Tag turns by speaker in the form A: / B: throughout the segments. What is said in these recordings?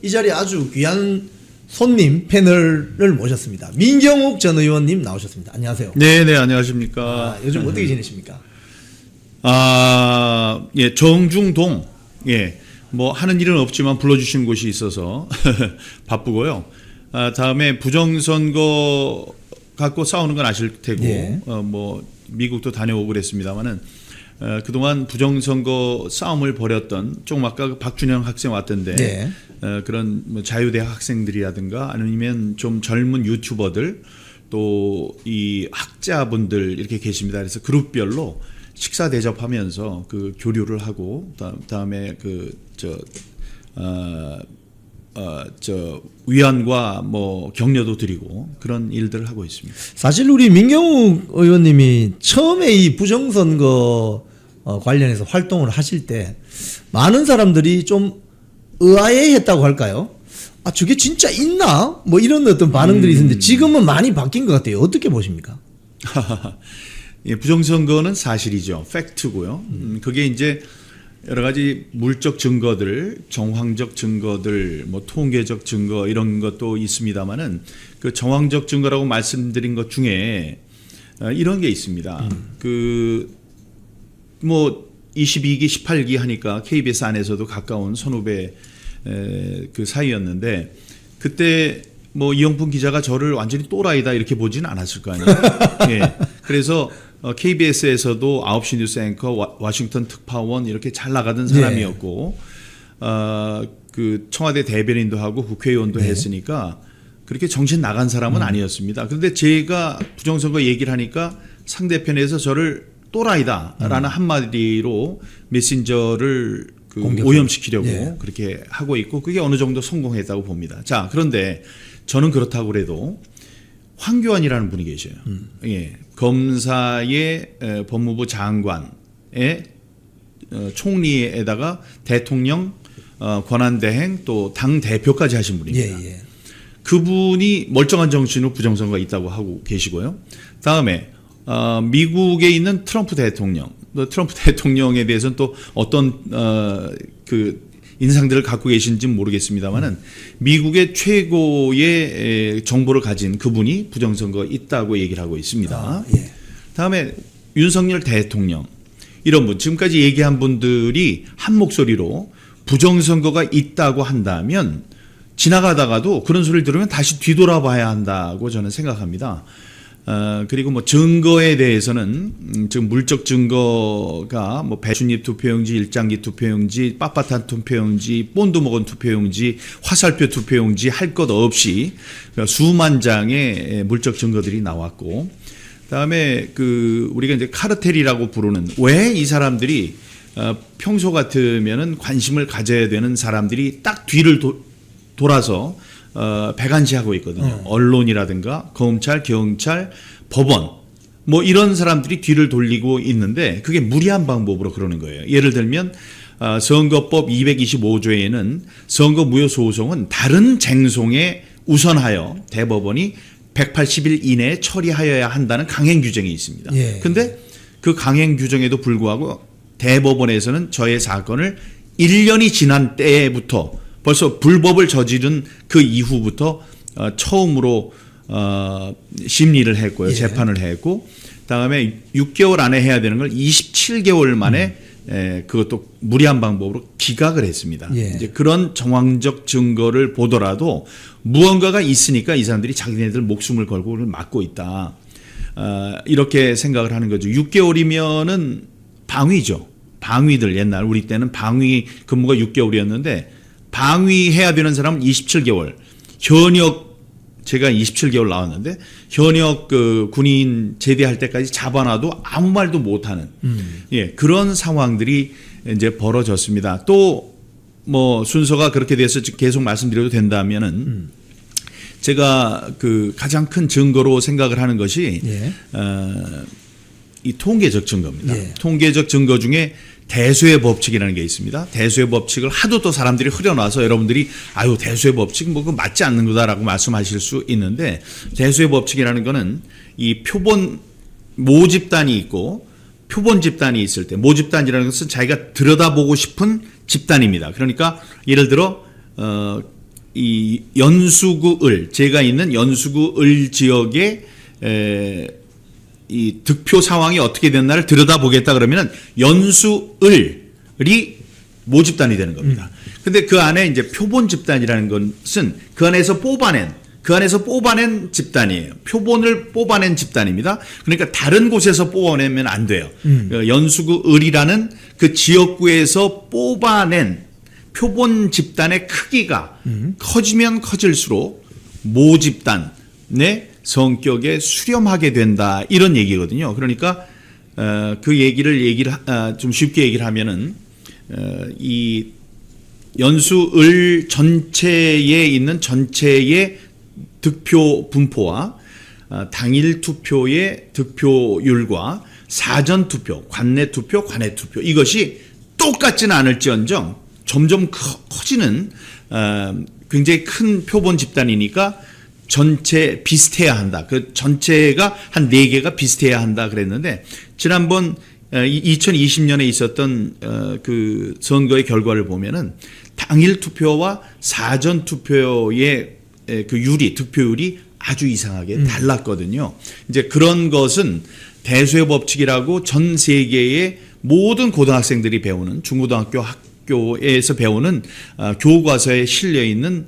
A: 이 자리에 아주 귀한 손님 패널을 모셨습니다. 민경욱 전 의원님 나오셨습니다. 안녕하세요.
B: 네, 안녕하십니까.
A: 요즘 어떻게 지내십니까?
B: 예, 정중동, 예, 뭐 하는 일은 없지만 불러주신 곳이 있어서 바쁘고요. 다음에 부정선거 갖고 싸우는 건 아실 테고,
A: 예.
B: 뭐 미국도 다녀오고 그랬습니다만은 그동안 부정선거 싸움을 벌였던 조금 아까 박준영 학생 왔던데
A: 네.
B: 그런 뭐 자유대 학생들이라든가 아니면 좀 젊은 유튜버들 또 이 학자분들 이렇게 계십니다. 그래서 그룹별로 식사 대접하면서 그 교류를 하고 다음에 위안과 뭐 격려도 드리고 그런 일들을 하고 있습니다.
A: 사실 우리 민경욱 의원님이 처음에 이 부정선거 관련해서 활동을 하실 때 많은 사람들이 좀 의아해했다고 할까요? 저게 진짜 있나? 뭐 이런 어떤 반응들이 있었는데 지금은 많이 바뀐 것 같아요. 어떻게 보십니까?
B: 예, 부정선거는 사실이죠. 팩트고요. 그게 이제 여러 가지 물적 증거들, 정황적 증거들, 뭐 통계적 증거 이런 것도 있습니다만은 그 정황적 증거라고 말씀드린 것 중에 이런 게 있습니다. 뭐 22기, 18기 하니까 KBS 안에서도 가까운 선후배 그 사이였는데 그때 뭐 이영풍 기자가 저를 완전히 또라이다 이렇게 보지는 않았을 거 아니에요. 예. 그래서 KBS에서도 9시 뉴스 앵커, 와싱턴 특파원 이렇게 잘 나가던 사람이었고 그 청와대 대변인도 하고 국회의원도 했으니까 그렇게 정신 나간 사람은 아니었습니다. 그런데 제가 부정선거 얘기를 하니까 상대편에서 저를 또라이다라는 한마디로 메신저를 오염시키려고 그렇게 하고 있고 그게 어느 정도 성공했다고 봅니다. 자, 그런데 저는 그렇다고 그래도 황교안이라는 분이 계셔요. 예, 검사의 법무부 장관의 총리에다가 대통령 권한대행 또 당 대표까지 하신 분입니다. 그분이 멀쩡한 정신으로 부정선거가 있다고 하고 계시고요. 다음에 미국에 있는 트럼프 대통령에 대해서는 또 어떤 그 인상들을 갖고 계신지는 모르겠습니다만은 미국의 최고의 정보를 가진 그분이 부정선거 있다고 얘기를 하고 있습니다. 다음에 윤석열 대통령 이런 분 지금까지 얘기한 분들이 한 목소리로 부정선거가 있다고 한다면 지나가다가도 그런 소리를 들으면 다시 뒤돌아봐야 한다고 저는 생각합니다. 그리고 뭐 증거에 대해서는 지금 물적 증거가 뭐 배춧잎 투표용지, 일장기 투표용지, 빳빳한 투표용지, 본드 먹은 투표용지, 화살표 투표용지 할 것 없이 수만 장의 물적 증거들이 나왔고, 그다음에 우리가 이제 카르텔이라고 부르는 왜 이 사람들이 평소 같으면은 관심을 가져야 되는 사람들이 딱 뒤를 돌아서 배관시하고 있거든요. 언론이라든가 검찰, 경찰, 법원 뭐 이런 사람들이 뒤를 돌리고 있는데 그게 무리한 방법으로 그러는 거예요. 예를 들면 선거법 225조에는 선거무효소송은 다른 쟁송에 우선하여 대법원이 180일 이내에 처리하여야 한다는 강행 규정이 있습니다. 그런데 그 강행 규정에도 불구하고 대법원에서는 저의 사건을 1년이 지난 때부터 벌써 불법을 저지른 그 이후부터 처음으로 심리를 했고요. 재판을 했고 그다음에 6개월 안에 해야 되는 걸 27개월 만에 그것도 무리한 방법으로 기각을 했습니다. 이제 그런 정황적 증거를 보더라도 무언가가 있으니까 이 사람들이 자기네들 목숨을 걸고 그걸 막고 있다. 이렇게 생각을 하는 거죠. 6개월이면은 방위죠. 방위들 옛날 우리 때는 방위 근무가 6개월이었는데 방위해야 되는 사람은 27개월. 현역 제가 27개월 나왔는데 현역 군인 제대할 때까지 잡아놔도 아무 말도 못하는 그런 상황들이 이제 벌어졌습니다. 또 뭐 순서가 그렇게 돼서 계속 말씀드려도 된다면은 제가 가장 큰 증거로 생각을 하는 것이 이 통계적 증거입니다. 통계적 증거 중에 대수의 법칙이라는 게 있습니다. 대수의 법칙을 하도 또 사람들이 흐려놔서 여러분들이 대수의 법칙 뭐 그거 맞지 않는 거다라고 말씀하실 수 있는데 대수의 법칙이라는 거는 이 표본 모집단이 있고 표본 집단이 있을 때 모집단이라는 것은 자기가 들여다보고 싶은 집단입니다. 그러니까 예를 들어 이 연수구 을, 제가 있는 연수구 을 지역의 이 득표 상황이 어떻게 됐나를 들여다보겠다 그러면은 연수 을이 모집단이 되는 겁니다. 근데 그 안에 이제 표본 집단이라는 것은 그 안에서 뽑아낸 집단이에요. 표본을 뽑아낸 집단입니다. 그러니까 다른 곳에서 뽑아내면 안 돼요. 연수구 을이라는 그 지역구에서 뽑아낸 표본 집단의 크기가 커지면 커질수록 모집단의 성격에 수렴하게 된다, 이런 얘기거든요. 그러니까 그 얘기를 좀 쉽게 얘기를 하면은 이 연수을 전체에 있는 전체의 득표 분포와 당일 투표의 득표율과 사전 투표, 관내 투표, 관외 투표, 이것이 똑같지는 않을지언정 점점 커지는 굉장히 큰 표본 집단이니까 전체 비슷해야 한다. 그 전체가 한 4개가 비슷해야 한다 그랬는데, 지난번 2020년에 있었던 그 선거의 결과를 보면은 당일 투표와 사전 투표의 그 득표율이 아주 이상하게 달랐거든요. 이제 그런 것은 대수의 법칙이라고 전 세계의 모든 고등학생들이 배우는, 중고등학교 학교에서 배우는 교과서에 실려 있는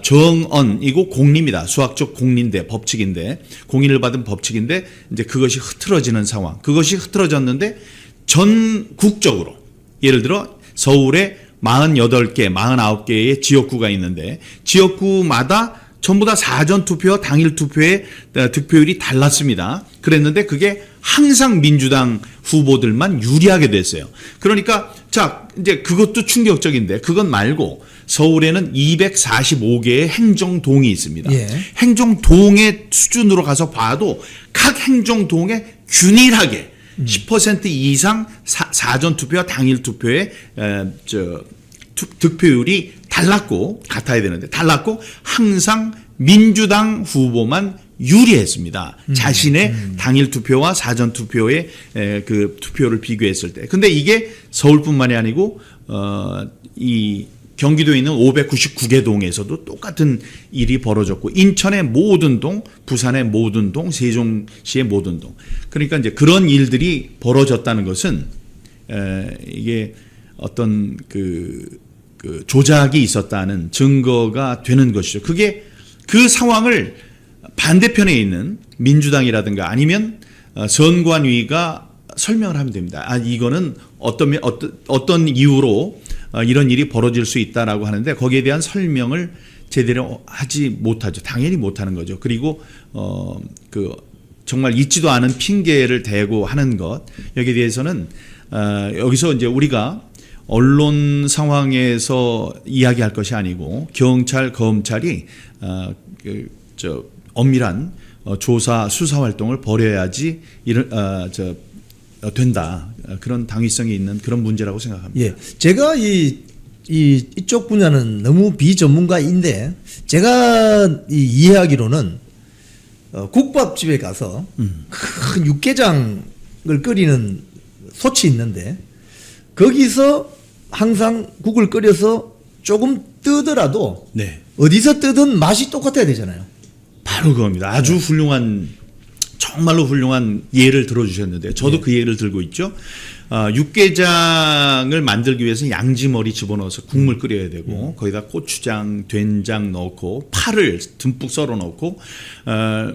B: 정언이고 공리입니다. 수학적 공리인데, 법칙인데, 공인을 받은 법칙인데, 이제 그것이 흐트러지는 상황. 그것이 흐트러졌는데 전국적으로, 예를 들어 서울에 48개, 49개의 지역구가 있는데 지역구마다 전부 다 사전 투표와 당일 투표의 득표율이 달랐습니다. 그랬는데 그게 항상 민주당 후보들만 유리하게 됐어요. 그러니까 자, 이제 그것도 충격적인데, 그것 말고 서울에는 245개의 행정동이 있습니다.
A: 예.
B: 행정동의 수준으로 가서 봐도 각 행정동에 균일하게 10% 이상 사전 투표와 당일 투표의 득표율이 달랐고, 같아야 되는데 달랐고, 항상 민주당 후보만 유리했습니다. 자신의 당일 투표와 사전 투표의 그 투표를 비교했을 때. 근데 이게 서울뿐만이 아니고 이 경기도에 있는 599개 동에서도 똑같은 일이 벌어졌고, 인천의 모든 동, 부산의 모든 동, 세종시의 모든 동. 그러니까 이제 그런 일들이 벌어졌다는 것은 이게 어떤 그 조작이 있었다는 증거가 되는 것이죠. 그게 그 상황을 반대편에 있는 민주당이라든가 아니면 선관위가 설명을 하면 됩니다. 아, 이거는 어떤 이유로 이런 일이 벌어질 수 있다라고 하는데, 거기에 대한 설명을 제대로 하지 못하죠. 당연히 못하는 거죠. 그리고 정말 있지도 않은 핑계를 대고 하는 것, 여기에 대해서는 여기서 이제 우리가 언론 상황에서 이야기할 것이 아니고 경찰, 검찰이 엄밀한 조사, 수사 활동을 벌여야지 된다. 그런 당위성이 있는 그런 문제라고 생각합니다.
A: 예, 제가 이쪽 분야는 너무 비전문가인데, 제가 이해하기로는 국밥집에 가서 큰 육개장을 끓이는 솥이 있는데, 거기서 항상 국을 끓여서 조금 뜨더라도
B: 네,
A: 어디서 뜨든 맛이 똑같아야 되잖아요.
B: 바로 그겁니다. 아주 훌륭한, 정말로 훌륭한 예를 들어주셨는데, 저도 그 예를 들고 있죠. 육개장을 만들기 위해서 양지머리 집어넣어서 국물 끓여야 되고, 거기다 고추장, 된장 넣고, 파를 듬뿍 썰어 넣고,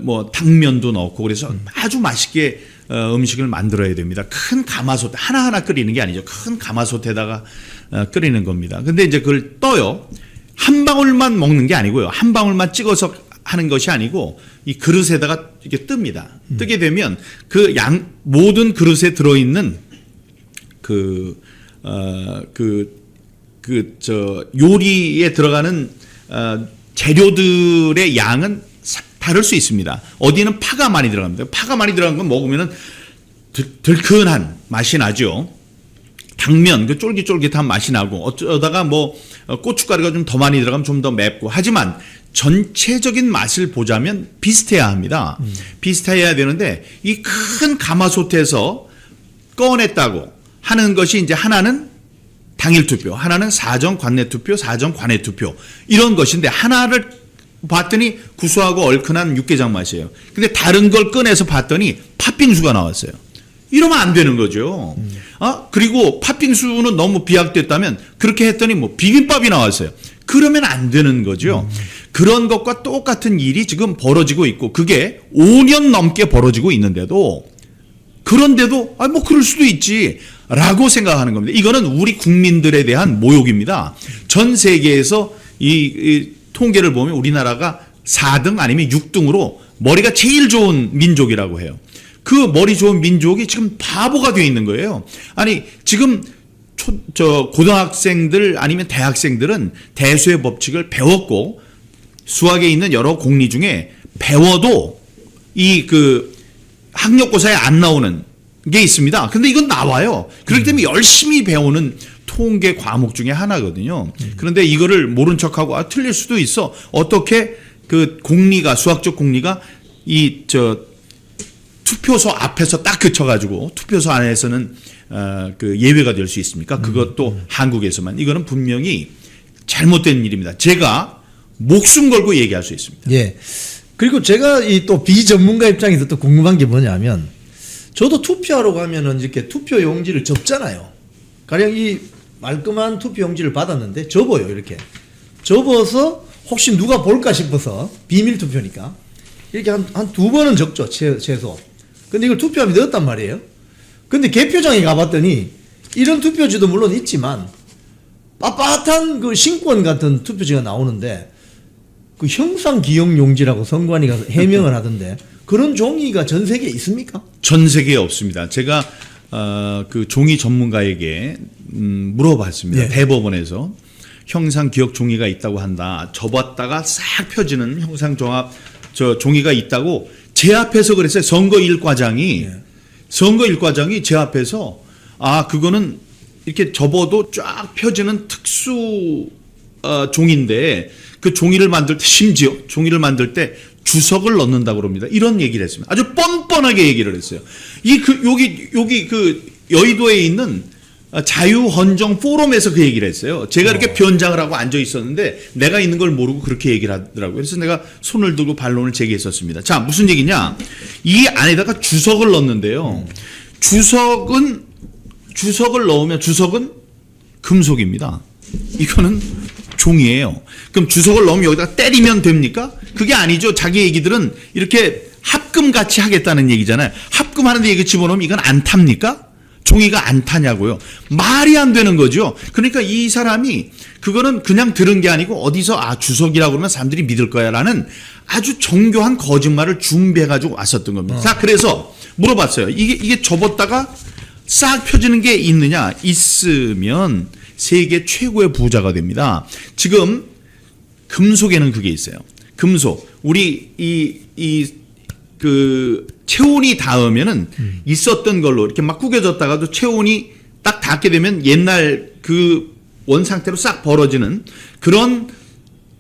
B: 뭐 당면도 넣고, 그래서 아주 맛있게 음식을 만들어야 됩니다. 큰 가마솥 하나하나 끓이는 게 아니죠. 큰 가마솥에다가 끓이는 겁니다. 근데 이제 그걸 떠요. 한 방울만 먹는 게 아니고요. 한 방울만 찍어서 하는 것이 아니고, 이 그릇에다가 이렇게 뜹니다. 뜨게 되면 그 모든 그릇에 들어있는 요리에 들어가는 재료들의 양은 다를 수 있습니다. 어디는 파가 많이 들어갑니다. 파가 많이 들어간 건 먹으면은 들큰한 맛이 나죠. 당면, 그 쫄깃쫄깃한 맛이 나고, 어쩌다가 뭐 고춧가루가 좀 더 많이 들어가면 좀 더 맵고, 하지만 전체적인 맛을 보자면 비슷해야 합니다. 비슷해야 되는데, 이 큰 가마솥에서 꺼냈다고 하는 것이 이제 하나는 당일 투표, 하나는 사전 관내 투표, 사전 관외 투표 이런 것인데 하나를 봤더니 구수하고 얼큰한 육개장 맛이에요. 근데 다른 걸 꺼내서 봤더니 팥빙수가 나왔어요. 이러면 안 되는 거죠. 그리고 팥빙수는 너무 비약됐다면 그렇게 했더니 뭐 비빔밥이 나왔어요. 그러면 안 되는 거죠. 그런 것과 똑같은 일이 지금 벌어지고 있고 그게 5년 넘게 벌어지고 있는데도 그런데도 뭐 그럴 수도 있지라고 생각하는 겁니다. 이거는 우리 국민들에 대한 모욕입니다. 전 세계에서 이 통계를 보면 우리나라가 4등 아니면 6등으로 머리가 제일 좋은 민족이라고 해요. 그 머리 좋은 민족이 지금 바보가 되어 있는 거예요. 아니 지금 고등학생들 아니면 대학생들은 대수의 법칙을 배웠고 수학에 있는 여러 공리 중에 배워도 이 학력고사에 안 나오는 게 있습니다. 근데 이건 나와요. 그렇기 때문에 열심히 배우는 통계 과목 중에 하나거든요. 그런데 이거를 모른 척하고 틀릴 수도 있어. 어떻게 그 공리가 수학적 공리가 투표소 앞에서 딱 그쳐가지고 투표소 안에서는 예외가 될 수 있습니까? 그것도 한국에서만. 이거는 분명히 잘못된 일입니다. 제가 목숨 걸고 얘기할 수 있습니다.
A: 예. 그리고 제가 이 또 비전문가 입장에서 또 궁금한 게 뭐냐면 저도 투표하러 가면은 이렇게 투표 용지를 접잖아요. 가령 이 말끔한 투표 용지를 받았는데 접어요. 이렇게 접어서 혹시 누가 볼까 싶어서 비밀 투표니까 이렇게 한 두 번은 적죠. 최소. 근데 이걸 투표함이 넣었단 말이에요. 근데 개표장에 가봤더니 이런 투표지도 물론 있지만 빳빳한 그 신권 같은 투표지가 나오는데 그 형상 기억 용지라고 선관위 가서 해명을 하던데 그런 종이가 전 세계에 있습니까?
B: 전 세계에 없습니다. 제가 그 종이 전문가에게 물어봤습니다.
A: 네.
B: 대법원에서 형상 기억 종이가 있다고 한다. 접었다가 싹 펴지는 형상 종이가 있다고 제 앞에서 그랬어요. 선거일과장이 제 앞에서 그거는 이렇게 접어도 쫙 펴지는 특수 종인데 그 종이를 만들 때 심지어 종이를 만들 때 주석을 넣는다고 그럽니다. 이런 얘기를 했습니다. 아주 뻔뻔하게 얘기를 했어요. 여기 그 여의도에 있는 자유헌정 포럼에서 그 얘기를 했어요. 제가 이렇게 변장을 하고 앉아 있었는데 내가 있는 걸 모르고 그렇게 얘기를 하더라고요. 그래서 내가 손을 들고 반론을 제기했었습니다. 자, 무슨 얘기냐? 이 안에다가 주석을 넣는데요. 주석을 넣으면 주석은 금속입니다. 이거는 종이에요. 그럼 주석을 넣으면 여기다가 때리면 됩니까? 그게 아니죠. 자기 얘기들은 이렇게 합금같이 하겠다는 얘기잖아요. 합금하는데 이거 집어넣으면 이건 안 탑니까? 종이가 안 타냐고요. 말이 안 되는 거죠. 그러니까 이 사람이 그거는 그냥 들은 게 아니고 어디서 주석이라고 그러면 사람들이 믿을 거야라는 아주 정교한 거짓말을 준비해가지고 왔었던 겁니다. 자, 그래서 물어봤어요. 이게 접었다가 싹 펴지는 게 있느냐? 있으면 세계 최고의 부자가 됩니다. 지금 금속에는 그게 있어요. 금속. 우리 체온이 닿으면은 있었던 걸로 이렇게 막 구겨졌다가도 체온이 딱 닿게 되면 옛날 그 원상태로 싹 벌어지는 그런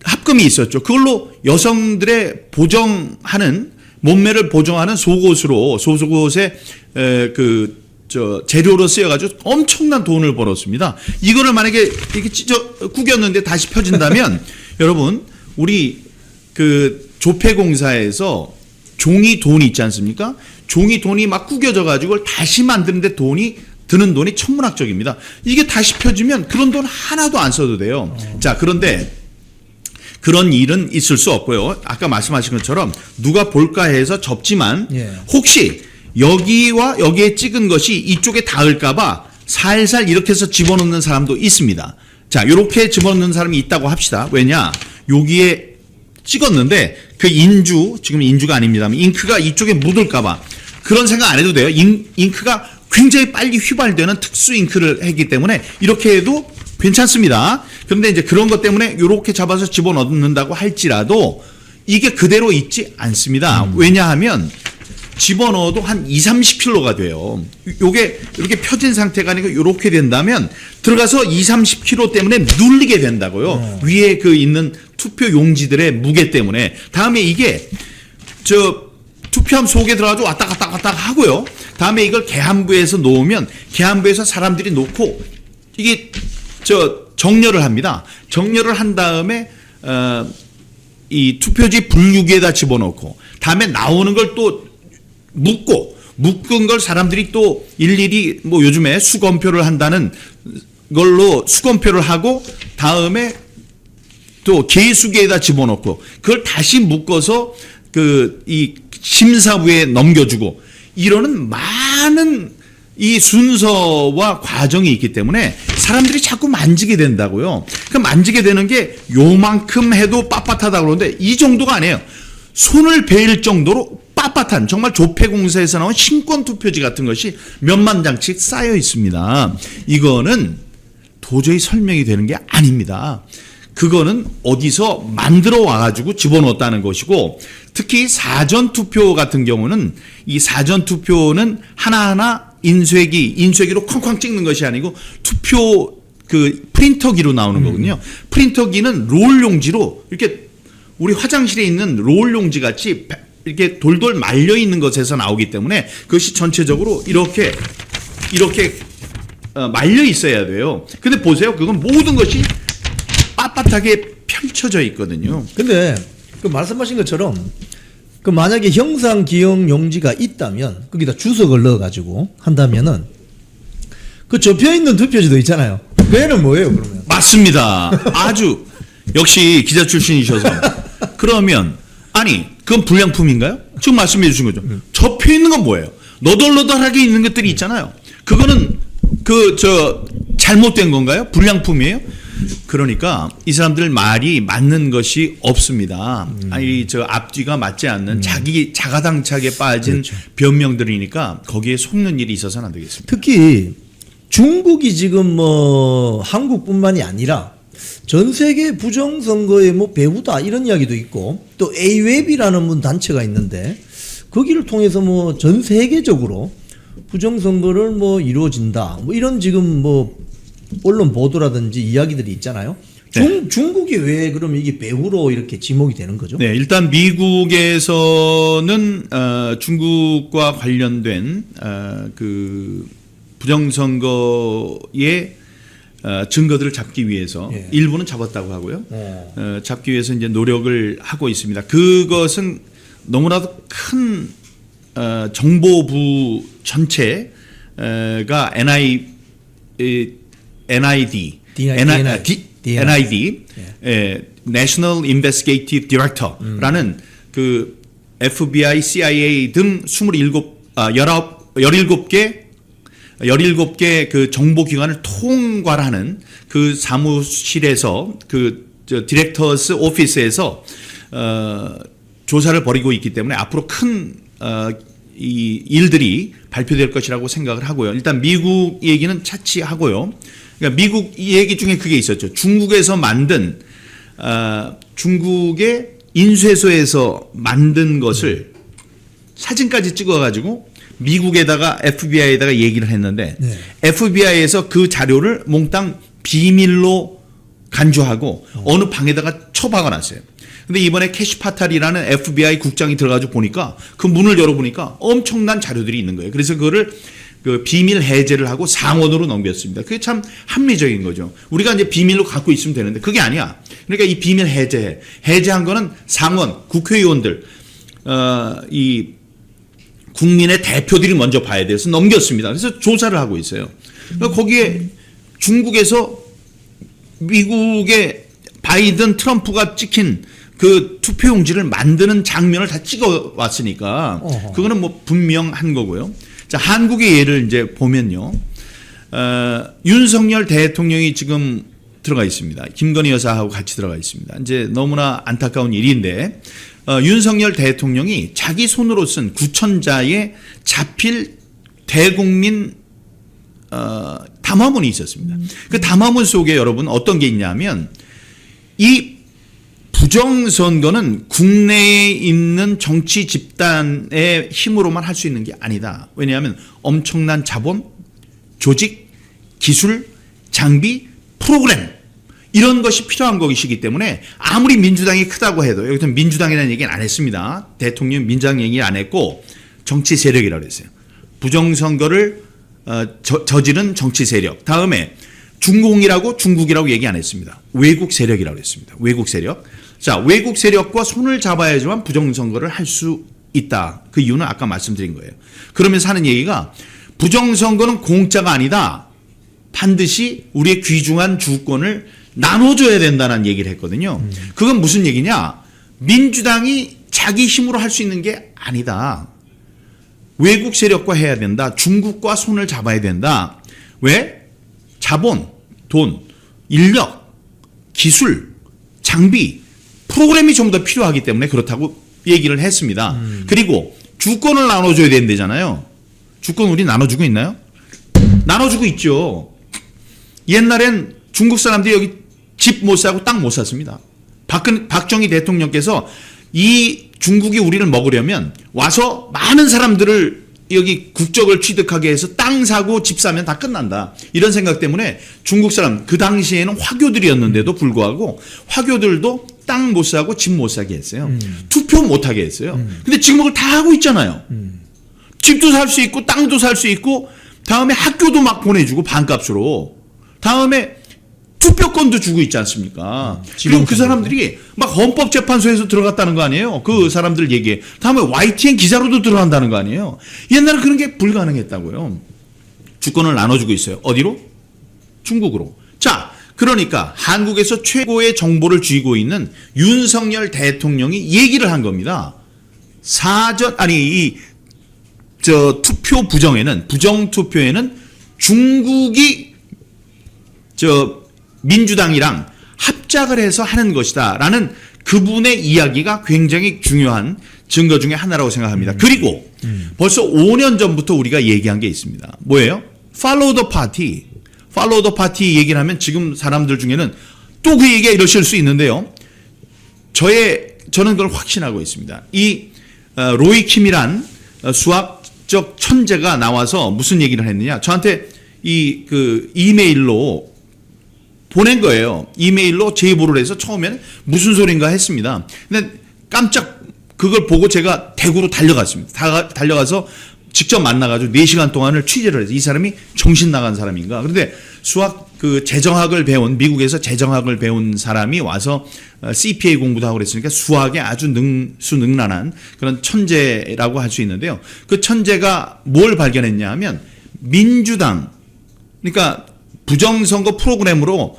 B: 합금이 있었죠. 그걸로 여성들의 몸매를 보정하는 속옷에 재료로 쓰여가지고 엄청난 돈을 벌었습니다. 이거를 만약에 이렇게 구겼는데 다시 펴진다면 여러분 우리 그 조폐공사에서 종이 돈이 있지 않습니까? 종이 돈이 막 구겨져 가지고 다시 만드는데 드는 돈이 천문학적입니다. 이게 다시 펴지면 그런 돈 하나도 안 써도 돼요. 자, 그런데 그런 일은 있을 수 없고요. 아까 말씀하신 것처럼 누가 볼까 해서 접지만 혹시 여기와 여기에 찍은 것이 이쪽에 닿을까봐 살살 이렇게 해서 집어넣는 사람도 있습니다. 자, 이렇게 집어넣는 사람이 있다고 합시다. 왜냐? 여기에 찍었는데 그 지금 인주가 아닙니다만 잉크가 이쪽에 묻을까봐 그런 생각 안 해도 돼요. 잉크가 굉장히 빨리 휘발되는 특수 잉크를 했기 때문에 이렇게 해도 괜찮습니다. 그런데 이제 그런 것 때문에 이렇게 잡아서 집어넣는다고 할지라도 이게 그대로 있지 않습니다. 왜냐하면 집어넣어도 한 20-30kg가 돼요. 요게 이렇게 펴진 상태가 아니고 이렇게 된다면 들어가서 20-30kg 때문에 눌리게 된다고요. 위에 그 있는 투표 용지들의 무게 때문에. 다음에 이게 투표함 속에 들어가서 왔다 갔다 하고요. 다음에 이걸 계함부에서 놓으면 계함부에서 사람들이 놓고 이게 정렬을 합니다. 정렬을 한 다음에 이 투표지 분류기에다 집어넣고 다음에 나오는 걸 또 묶은 걸 사람들이 또 일일이 뭐 요즘에 수검표를 한다는 걸로 수검표를 하고 다음에 또 개수기에다 집어넣고 그걸 다시 묶어서 이 심사부에 넘겨주고 이러는 많은 이 순서와 과정이 있기 때문에 사람들이 자꾸 만지게 된다고요. 그 만지게 되는 게 요만큼 해도 빳빳하다고 그러는데 이 정도가 아니에요. 손을 베일 정도로 빳빳한 정말 조폐공사에서 나온 신권 투표지 같은 것이 몇만 장씩 쌓여 있습니다. 이거는 도저히 설명이 되는 게 아닙니다. 그거는 어디서 만들어 와가지고 집어넣었다는 것이고 특히 사전투표 같은 경우는 이 사전투표는 하나하나 인쇄기로 쾅쾅 찍는 것이 아니고 투표 프린터기로 나오는 거거든요. 프린터기는 롤 용지로 이렇게 우리 화장실에 있는 롤 용지 같이 이렇게 돌돌 말려 있는 것에서 나오기 때문에 그것이 전체적으로 이렇게 말려 있어야 돼요. 근데 보세요. 그건 모든 것이 빳빳하게 펼쳐져 있거든요.
A: 근데 그 말씀하신 것처럼 그 만약에 형상 기형 용지가 있다면 거기다 주석을 넣어가지고 한다면은 그 접혀 있는 투표지도 있잖아요. 그 애는 뭐예요, 그러면?
B: 맞습니다. 아주 역시 기자 출신이셔서 그러면 아니 그건 불량품인가요? 지금 말씀해 주신 거죠. 접혀 있는 건 뭐예요? 너덜너덜하게 있는 것들이 있잖아요. 그거는 잘못된 건가요? 불량품이에요? 그러니까 이 사람들 말이 맞는 것이 없습니다. 아니 앞뒤가 맞지 않는 자가당착에 빠진
A: 그렇죠.
B: 변명들이니까 거기에 속는 일이 있어서는 안 되겠습니다.
A: 특히 중국이 지금 뭐 한국뿐만이 아니라 전 세계 부정선거의 뭐 배후다 이런 이야기도 있고 또 A웹이라는 단체가 있는데 거기를 통해서 뭐 전 세계적으로 부정선거를 뭐 이루어진다 뭐 이런 지금 뭐 언론 보도라든지 이야기들이 있잖아요.
B: 네.
A: 중국이 왜 그러면 이게 배후로 이렇게 지목이 되는 거죠?
B: 네, 일단 미국에서는 중국과 관련된 그 부정선거의 증거들을 잡기 위해서
A: 예.
B: 일부는 잡았다고 하고요. 잡기 위해서 이제 노력을 하고 있습니다. 그것은 너무나도 큰 정보부 전체가 NID, National Investigative Director라는 그 FBI, CIA 등 17개 그 정보기관을 통괄하는 그 사무실에서 디렉터스 오피스에서 조사를 벌이고 있기 때문에 앞으로 큰 이 일들이 발표될 것이라고 생각을 하고요. 일단 미국 얘기는 차치하고요. 그러니까 미국 얘기 중에 그게 있었죠. 중국에서 만든 중국의 인쇄소에서 만든 것을 사진까지 찍어가지고 미국에다가 FBI에다가 얘기를 했는데
A: 네.
B: FBI에서 그 자료를 몽땅 비밀로 간주하고 어느 방에다가 처박아놨어요. 근데 이번에 캐시 파탈이라는 FBI 국장이 들어가지고 보니까 그 문을 열어보니까 엄청난 자료들이 있는 거예요. 그래서 그거를 비밀 해제를 하고 상원으로 넘겼습니다. 그게 참 합리적인 거죠. 우리가 이제 비밀로 갖고 있으면 되는데 그게 아니야. 그러니까 이 비밀 해제한 거는 상원, 국회의원들, 이 국민의 대표들이 먼저 봐야 돼서 넘겼습니다. 그래서 조사를 하고 있어요. 그러니까 거기에 중국에서 미국의 바이든, 트럼프가 찍힌 그 투표용지를 만드는 장면을 다 찍어 왔으니까 그거는 뭐 분명한 거고요. 자, 한국의 예를 이제 보면요. 윤석열 대통령이 지금 들어가 있습니다. 김건희 여사하고 같이 들어가 있습니다. 이제 너무나 안타까운 일인데 윤석열 대통령이 자기 손으로 쓴 9,000자의 자필 대국민 담화문이 있었습니다. 그 담화문 속에 여러분 어떤 게 있냐면 이 부정선거는 국내에 있는 정치 집단의 힘으로만 할 수 있는 게 아니다. 왜냐하면 엄청난 자본, 조직, 기술, 장비, 프로그램 이런 것이 필요한 것이기 때문에 아무리 민주당이 크다고 해도 여기서 민주당이라는 얘기는 안 했습니다. 대통령 민주당 얘기 안 했고 정치 세력이라고 했어요. 부정선거를 저지른 정치 세력. 다음에 중공이라고 중국이라고 얘기 안 했습니다. 외국 세력이라고 했습니다. 외국 세력. 자, 외국 세력과 손을 잡아야지만 부정선거를 할 수 있다. 그 이유는 아까 말씀드린 거예요. 그러면서 하는 얘기가 부정선거는 공짜가 아니다. 반드시 우리의 귀중한 주권을 나눠줘야 된다는 얘기를 했거든요. 그건 무슨 얘기냐? 민주당이 자기 힘으로 할 수 있는 게 아니다. 외국 세력과 해야 된다. 중국과 손을 잡아야 된다. 왜? 자본, 돈, 인력, 기술, 장비, 프로그램이 좀 더 필요하기 때문에 그렇다고 얘기를 했습니다. 그리고 주권을 나눠줘야 된대잖아요. 주권 우리 나눠주고 있나요? 나눠주고 있죠. 옛날엔 중국 사람들이 여기 집 못 사고 땅 못 샀습니다. 박정희 대통령께서 이 중국이 우리를 먹으려면 와서 많은 사람들을 여기 국적을 취득하게 해서 땅 사고 집 사면 다 끝난다. 이런 생각 때문에 중국 사람 그 당시에는 화교들이었는데도 불구하고 화교들도 땅 못 사고 집 못 사게 했어요. 투표 못 하게 했어요. 근데 지금 그걸 다 하고 있잖아요. 집도 살 수 있고 땅도 살 수 있고 다음에 학교도 막 보내주고 반값으로 다음에 투표권도 주고 있지 않습니까? 그리고 그 사람들이 막 헌법재판소에서 들어갔다는 거 아니에요? 그 사람들 얘기에. 다음에 YTN 기자로도 들어간다는 거 아니에요? 옛날에 그런 게 불가능했다고요. 주권을 나눠주고 있어요. 어디로? 중국으로. 자, 그러니까 한국에서 최고의 정보를 쥐고 있는 윤석열 대통령이 얘기를 한 겁니다. 투표 부정에는, 부정투표에는 중국이 민주당이랑 합작을 해서 하는 것이다 라는 그분의 이야기가 굉장히 중요한 증거 중에 하나라고 생각합니다. 그리고 벌써 5년 전부터 우리가 얘기한 게 있습니다. 뭐예요? Follow the party. Follow the party 얘기를 하면 지금 사람들 중에는 또 그 얘기가 이러실 수 있는데요. 저는 그걸 확신하고 있습니다. 이 로이 킴이란 수학적 천재가 나와서 무슨 얘기를 했느냐? 저한테 이메일로 보낸 거예요. 이메일로 제보를 해서 처음에는 무슨 소린가 했습니다. 근데 깜짝 그걸 보고 제가 대구로 달려갔습니다. 달려가서 직접 만나가지고 4시간 동안을 취재를 해서 이 사람이 정신 나간 사람인가. 그런데 재정학을 배운, 미국에서 재정학을 배운 사람이 와서 CPA 공부도 하고 그랬으니까 수학에 아주 능수능란한 그런 천재라고 할 수 있는데요. 그 천재가 뭘 발견했냐 하면 민주당, 그러니까 부정선거 프로그램으로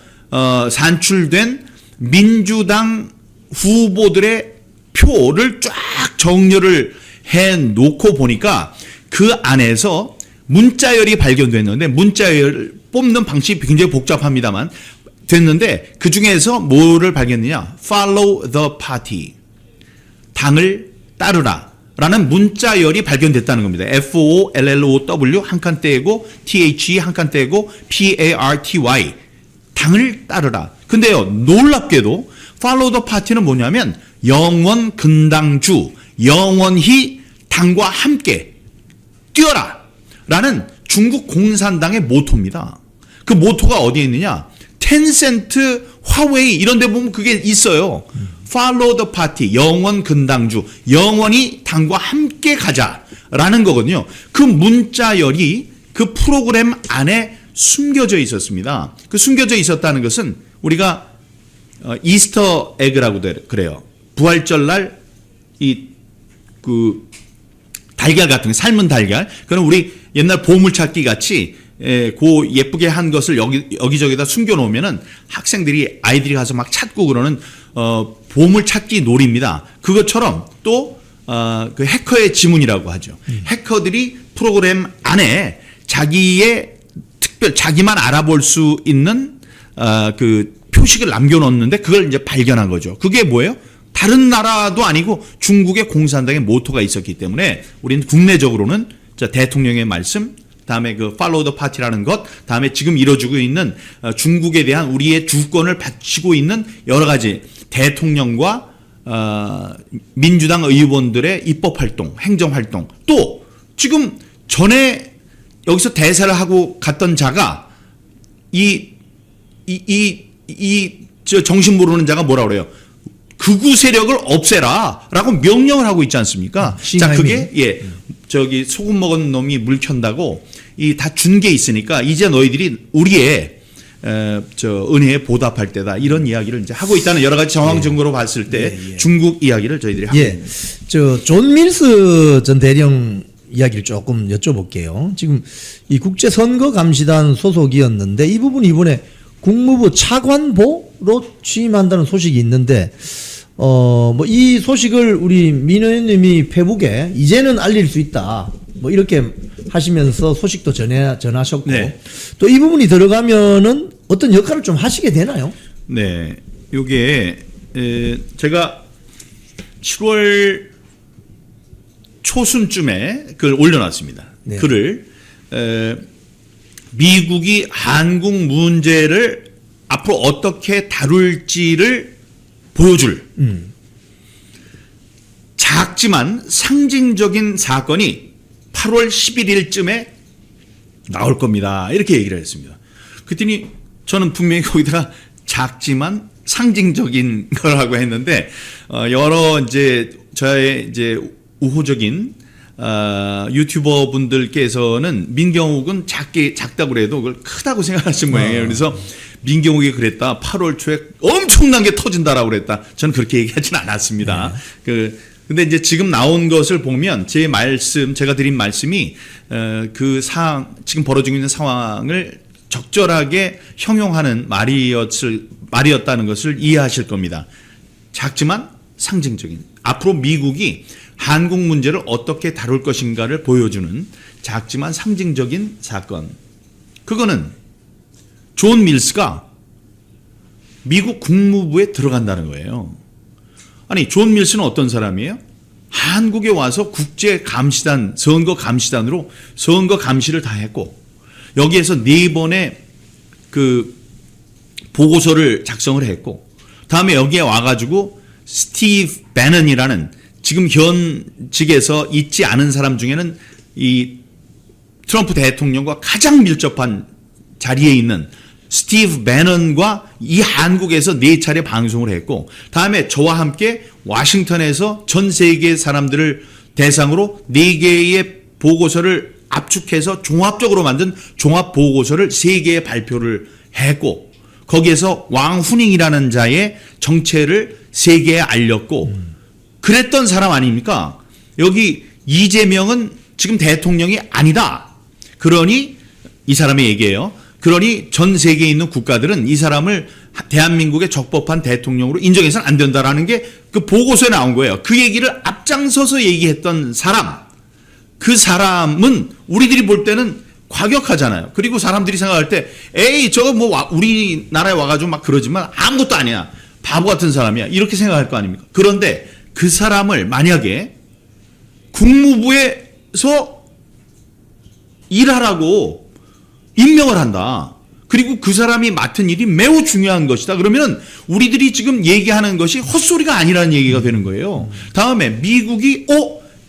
B: 산출된 민주당 후보들의 표를 쫙 정렬을 해놓고 보니까 그 안에서 문자열이 발견됐는데 문자열 뽑는 방식이 굉장히 복잡합니다만 됐는데 그 중에서 뭐를 발견했느냐? Follow the party. 당을 따르라. 라는 문자열이 발견됐다는 겁니다. FOLLOW 한 칸 떼고 THE 한 칸 떼고 PARTY 당을 따르라. 근데요 놀랍게도 Follow the Party는 뭐냐면 영원 근당주 영원히 당과 함께 뛰어라 라는 중국 공산당의 모토입니다. 그 모토가 어디에 있느냐? 텐센트, 화웨이 이런 데 보면 그게 있어요. Follow the party, 영원 근당주, 영원히 당과 함께 가자라는 거거든요. 그 문자열이 그 프로그램 안에 숨겨져 있었습니다. 그 숨겨져 있었다는 것은 우리가 이스터 에그라고 그래요. 부활절날 달걀 같은 거, 삶은 달걀. 그럼 우리 옛날 보물찾기 같이 예쁘게 한 것을 여기저기다 숨겨 놓으면은 아이들이 가서 막 찾고 그러는 보물찾기 놀이입니다. 그것처럼 또 그 해커의 지문이라고 하죠. 해커들이 프로그램 안에 자기만 알아볼 수 있는 그 표식을 남겨놓는데 그걸 이제 발견한 거죠. 그게 뭐예요? 다른 나라도 아니고 중국의 공산당의 모토가 있었기 때문에 우리는 국내적으로는 대통령의 말씀, 다음에 그 Follow the Party라는 것, 다음에 지금 이뤄지고 있는 중국에 대한 우리의 주권을 바치고 있는 여러 가지 대통령과 민주당 의원들의 입법활동, 행정활동, 또 지금 전에 여기서 대사를 하고 갔던 자가 정신 모르는 자가 뭐라 그래요? 극우 세력을 없애라라고 명령을 하고 있지 않습니까? 자, 그게 소금 먹은 놈이 물 켠다고 다 준 게 있으니까 이제 너희들이 우리의 은혜에 보답할 때다 이런 이야기를 이제 하고 있다는 여러 가지 정황 증거로 봤을 때 중국 이야기를 저희들이 하고 있습니다.
A: 존 밀스 전 대령 이야기를 조금 여쭤볼게요. 지금 이 국제선거감시단 소속이었는데 이 부분 이번에 국무부 차관보로 취임한다는 소식이 있는데 뭐 이 소식을 우리 민 의원님이 페북에 이제는 알릴 수 있다 뭐 이렇게 하시면서 소식도 전하셨고
B: 네.
A: 또 이 부분이 들어가면은 어떤 역할을 좀 하시게 되나요?
B: 네, 요게 제가 7월 초순쯤에 그걸 올려놨습니다.
A: 네.
B: 글을 미국이 한국 문제를 앞으로 어떻게 다룰지를 보여줄 작지만 상징적인 사건이 8월 11일쯤에 나올 겁니다. 이렇게 얘기를 했습니다. 그랬더니 저는 분명히 거기다가 작지만 상징적인 거라고 했는데 여러 이제 저의 이제 우호적인 유튜버 분들께서는 민경욱은 작다고 그래도 그걸 크다고 생각하신 모양이에요. 그래서 민경욱이 그랬다. 8월 초에 엄청난 게 터진다라고 그랬다. 저는 그렇게 얘기하지는 않았습니다. 근데 이제 지금 나온 것을 보면 제가 드린 말씀이 그 상황, 지금 벌어지고 있는 상황을 적절하게 형용하는 말이었다는 것을 이해하실 겁니다. 작지만 상징적인. 앞으로 미국이 한국 문제를 어떻게 다룰 것인가를 보여주는 작지만 상징적인 사건. 그거는 존 밀스가 미국 국무부에 들어간다는 거예요. 아니, 존 밀스는 어떤 사람이에요? 한국에 와서 국제감시단, 선거감시단으로 선거 감시를 다 했고, 여기에서 4번의 그 보고서를 작성을 했고, 다음에 여기에 와가지고 스티브 배넌이라는 지금 현직에서 있지 않은 사람 중에는 이 트럼프 대통령과 가장 밀접한 자리에 있는 스티브 배넌과 이 한국에서 4차례 방송을 했고, 다음에 저와 함께 워싱턴에서 전 세계 사람들을 대상으로 4개의 보고서를 압축해서 종합적으로 만든 종합 보고서를 3개의 발표를 했고, 거기에서 왕후닝이라는 자의 정체를 세계에 알렸고, 그랬던 사람 아닙니까? 여기 이재명은 지금 대통령이 아니다. 그러니 이 사람의 얘기예요. 그러니 전 세계에 있는 국가들은 이 사람을 대한민국의 적법한 대통령으로 인정해서는 안 된다라는 게 그 보고서에 나온 거예요. 그 얘기를 앞장서서 얘기했던 사람. 그 사람은 우리들이 볼 때는 과격하잖아요. 그리고 사람들이 생각할 때 에이 저거 뭐 우리나라에 와가지고 막 그러지만 아무것도 아니야. 바보 같은 사람이야. 이렇게 생각할 거 아닙니까? 그런데 그 사람을 만약에 국무부에서 일하라고 임명을 한다. 그리고 그 사람이 맡은 일이 매우 중요한 것이다. 그러면 우리들이 지금 얘기하는 것이 헛소리가 아니라는 얘기가 되는 거예요. 다음에 미국이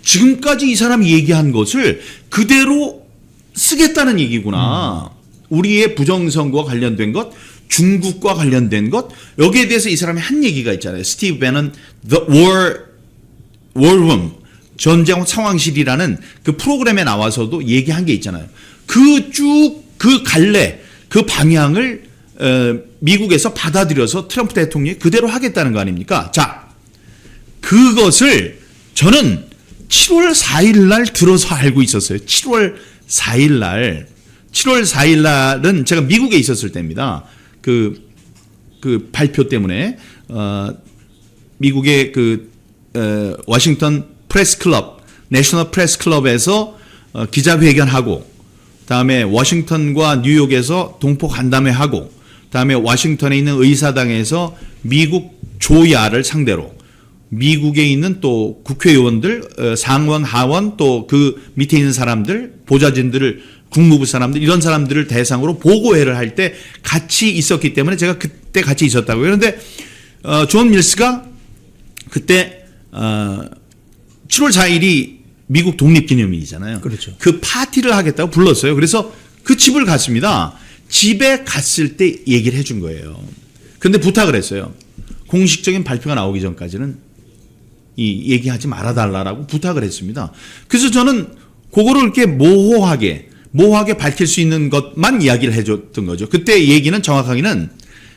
B: 지금까지 이 사람이 얘기한 것을 그대로 쓰겠다는 얘기구나. 우리의 부정선거와 관련된 것, 중국과 관련된 것, 여기에 대해서 이 사람이 한 얘기가 있잖아요. 스티브 배넌 The War Room, 전쟁 상황실이라는 그 프로그램에 나와서도 얘기한 게 있잖아요. 그 갈래, 그 방향을 미국에서 받아들여서 트럼프 대통령이 그대로 하겠다는 거 아닙니까? 자, 그것을 저는 7월 4일 날 들어서 알고 있었어요. 7월 4일 날은 제가 미국에 있었을 때입니다. 그 발표 때문에 미국의 워싱턴 프레스 클럽, 내셔널 프레스 클럽에서 기자회견하고, 다음에 워싱턴과 뉴욕에서 동포 간담회하고, 다음에 워싱턴에 있는 의사당에서 미국 조야를 상대로 미국에 있는 또 국회의원들, 상원, 하원, 또 그 밑에 있는 사람들, 보좌진들을, 국무부 사람들, 이런 사람들을 대상으로 보고회를 할 때 같이 있었기 때문에 제가 그때 같이 있었다고요. 그런데 존 밀스가 그때 7월 4일이 미국 독립기념일이잖아요.
A: 그렇죠.
B: 그 파티를 하겠다고 불렀어요. 그래서 그 집을 갔습니다. 집에 갔을 때 얘기를 해준 거예요. 그런데 부탁을 했어요. 공식적인 발표가 나오기 전까지는 얘기하지 말아달라고 부탁을 했습니다. 그래서 저는 그거를 이렇게 모호하게 모호하게 밝힐 수 있는 것만 이야기를 해줬던 거죠. 그때 얘기는 정확하게는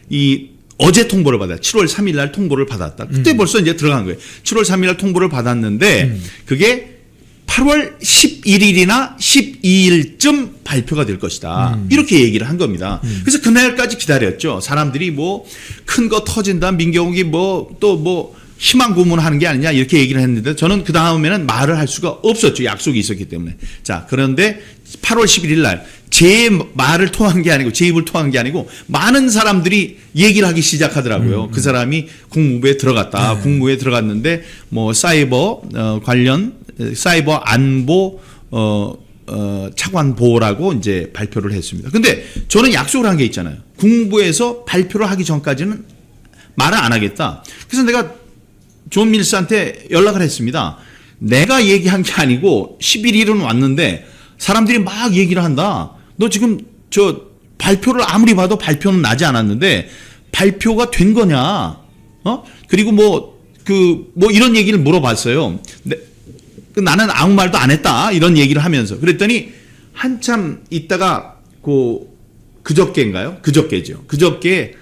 B: 이 어제 통보를 받았다. 7월 3일 날 통보를 받았다. 그때 벌써 이제 들어간 거예요. 7월 3일 날 통보를 받았는데 그게 8월 11일이나 12일쯤 발표가 될 것이다. 이렇게 얘기를 한 겁니다. 그래서 그날까지 기다렸죠. 사람들이 뭐 큰 거 터진다. 민경욱이 뭐 희망 고문하는 게 아니냐 이렇게 얘기를 했는데 저는 그 다음에는 말을 할 수가 없었죠. 약속이 있었기 때문에. 자, 그런데 8월 11일 날 제 말을 통한 게 아니고 제 입을 통한 게 아니고 많은 사람들이 얘기를 하기 시작하더라고요. 그 사람이 국무부에 들어갔다.
A: 네.
B: 국무부에 들어갔는데 뭐 사이버 관련 사이버 안보 차관보라고 이제 발표를 했습니다. 근데 저는 약속을 한 게 있잖아요. 국무부에서 발표를 하기 전까지는 말을 안 하겠다. 그래서 내가 존 밀스한테 연락을 했습니다. 내가 얘기한 게 아니고 11일은 왔는데 사람들이 막 얘기를 한다. 너 지금 저 발표를 아무리 봐도 발표는 나지 않았는데 발표가 된 거냐? 그리고 뭐 이런 얘기를 물어봤어요. 나는 아무 말도 안 했다. 이런 얘기를 하면서. 그랬더니 한참 있다가 그저께인가요? 그저께죠. 그저께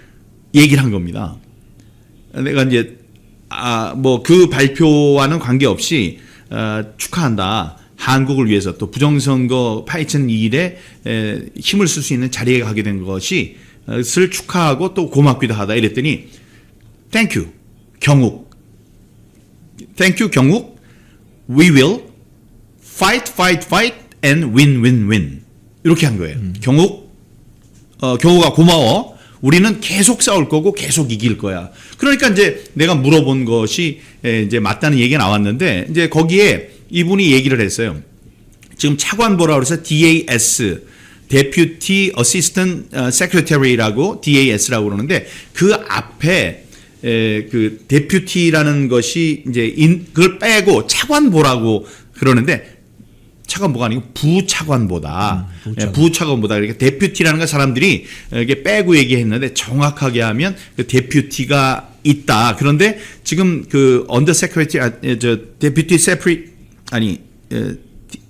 B: 얘기를 한 겁니다. 내가 이제 뭐 그 발표와는 관계없이 축하한다. 한국을 위해서 또 부정선거 파헤치는 일에 힘을 쓸 수 있는 자리에 가게 된 것을 축하하고 또 고맙기도 하다. 이랬더니 Thank you, 경욱. Thank you, 경욱. We will fight, fight, fight and win, win, win. 이렇게 한 거예요. 경욱아 고마워. 우리는 계속 싸울 거고 계속 이길 거야. 그러니까 이제 내가 물어본 것이 이제 맞다는 얘기가 나왔는데 이제 거기에 이분이 얘기를 했어요. 지금 차관보라고 해서 DAS, Deputy Assistant Secretary라고 DAS라고 그러는데 그 앞에 그 Deputy라는 것이 이제 그걸 빼고 차관보라고 그러는데 차관보가 아니고 부차관보다. 부차관보다. 그러니까 데퓨티라는 거 사람들이 이게 빼고 얘기했는데 정확하게 하면 그 데퓨티가 있다. 그런데 지금 그 언더 세크레터리 데퓨티 세프리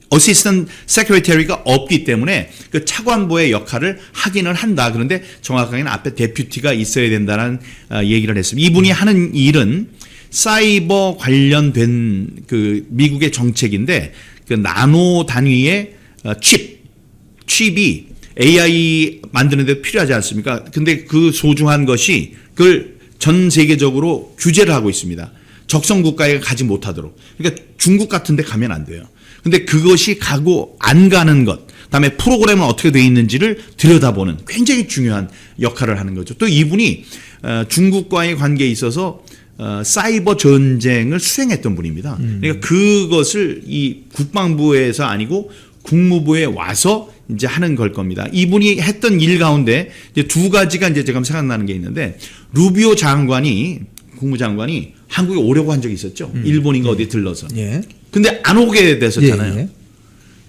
B: 어시스턴트 세크레터리가 없기 때문에 그 차관보의 역할을 하기는 한다. 그런데 정확하게는 앞에 데퓨티가 있어야 된다는 얘기를 했습니다. 이분이 하는 일은 사이버 관련된 그 미국의 정책인데 그 나노 단위의 칩이 AI 만드는 데 필요하지 않습니까? 근데 그 소중한 것이 그걸 전 세계적으로 규제를 하고 있습니다. 적성 국가에 가지 못하도록. 그러니까 중국 같은 데 가면 안 돼요. 근데 그것이 가고 안 가는 것, 그다음에 프로그램은 어떻게 되어 있는지를 들여다보는 굉장히 중요한 역할을 하는 거죠. 또 이분이 중국과의 관계에 있어서 사이버 전쟁을 수행했던 분입니다. 그러니까 그것을 이 국방부에서 아니고 국무부에 와서 이제 하는 걸 겁니다. 이분이 했던 일 가운데 이제 두 가지가 이제 제가 생각나는 게 있는데 루비오 장관이 국무장관이 한국에 오려고 한 적이 있었죠. 일본인가 어디에 들러서.
A: 예.
B: 근데 안 오게 됐었잖아요.
A: 예.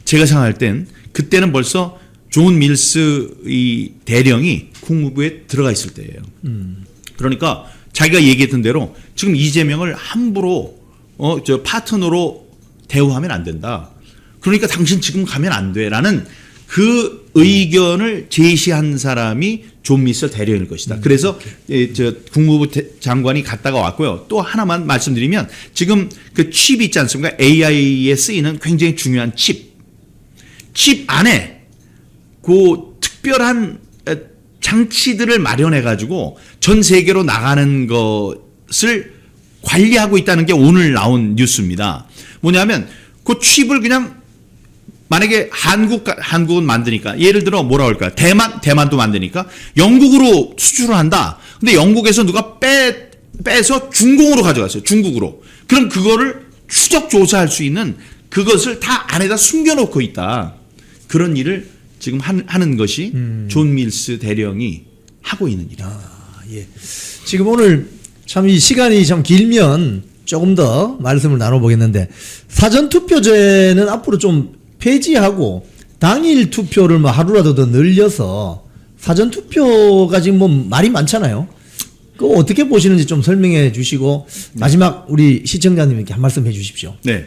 B: 제가 생각할 땐 그때는 벌써 존 밀스 이 대령이 국무부에 들어가 있을 때예요. 그러니까 자기가 얘기했던 대로 지금 이재명을 함부로 파트너로 대우하면 안 된다. 그러니까 당신 지금 가면 안 돼라는 그 의견을 제시한 사람이 존 밀스 대령일 것이다. 그래서 국무부 장관이 갔다가 왔고요. 또 하나만 말씀드리면 지금 그 칩 있지 않습니까? AI에 쓰이는 굉장히 중요한 칩 안에 그 특별한 장치들을 마련해 가지고 전 세계로 나가는 것을 관리하고 있다는 게 오늘 나온 뉴스입니다. 뭐냐면 그 칩을 그냥 만약에 한국은 만드니까 예를 들어 뭐라 할까요? 대만도 만드니까 영국으로 수출을 한다. 근데 영국에서 누가 빼서 중공으로 가져갔어요. 중국으로. 그럼 그거를 추적 조사할 수 있는 그것을 다 안에다 숨겨놓고 있다. 그런 일을 지금 하는 것이 존 밀스 대령이 하고 있는 일입니다.
A: 예. 지금 오늘 참 이 시간이 좀 길면 조금 더 말씀을 나눠보겠는데 사전투표제는 앞으로 좀 폐지하고 당일 투표를 뭐 하루라도 더 늘려서 사전투표가 지금 뭐 말이 많잖아요. 그거 어떻게 보시는지 좀 설명해 주시고 마지막 우리 시청자님께 한 말씀 해 주십시오.
B: 네.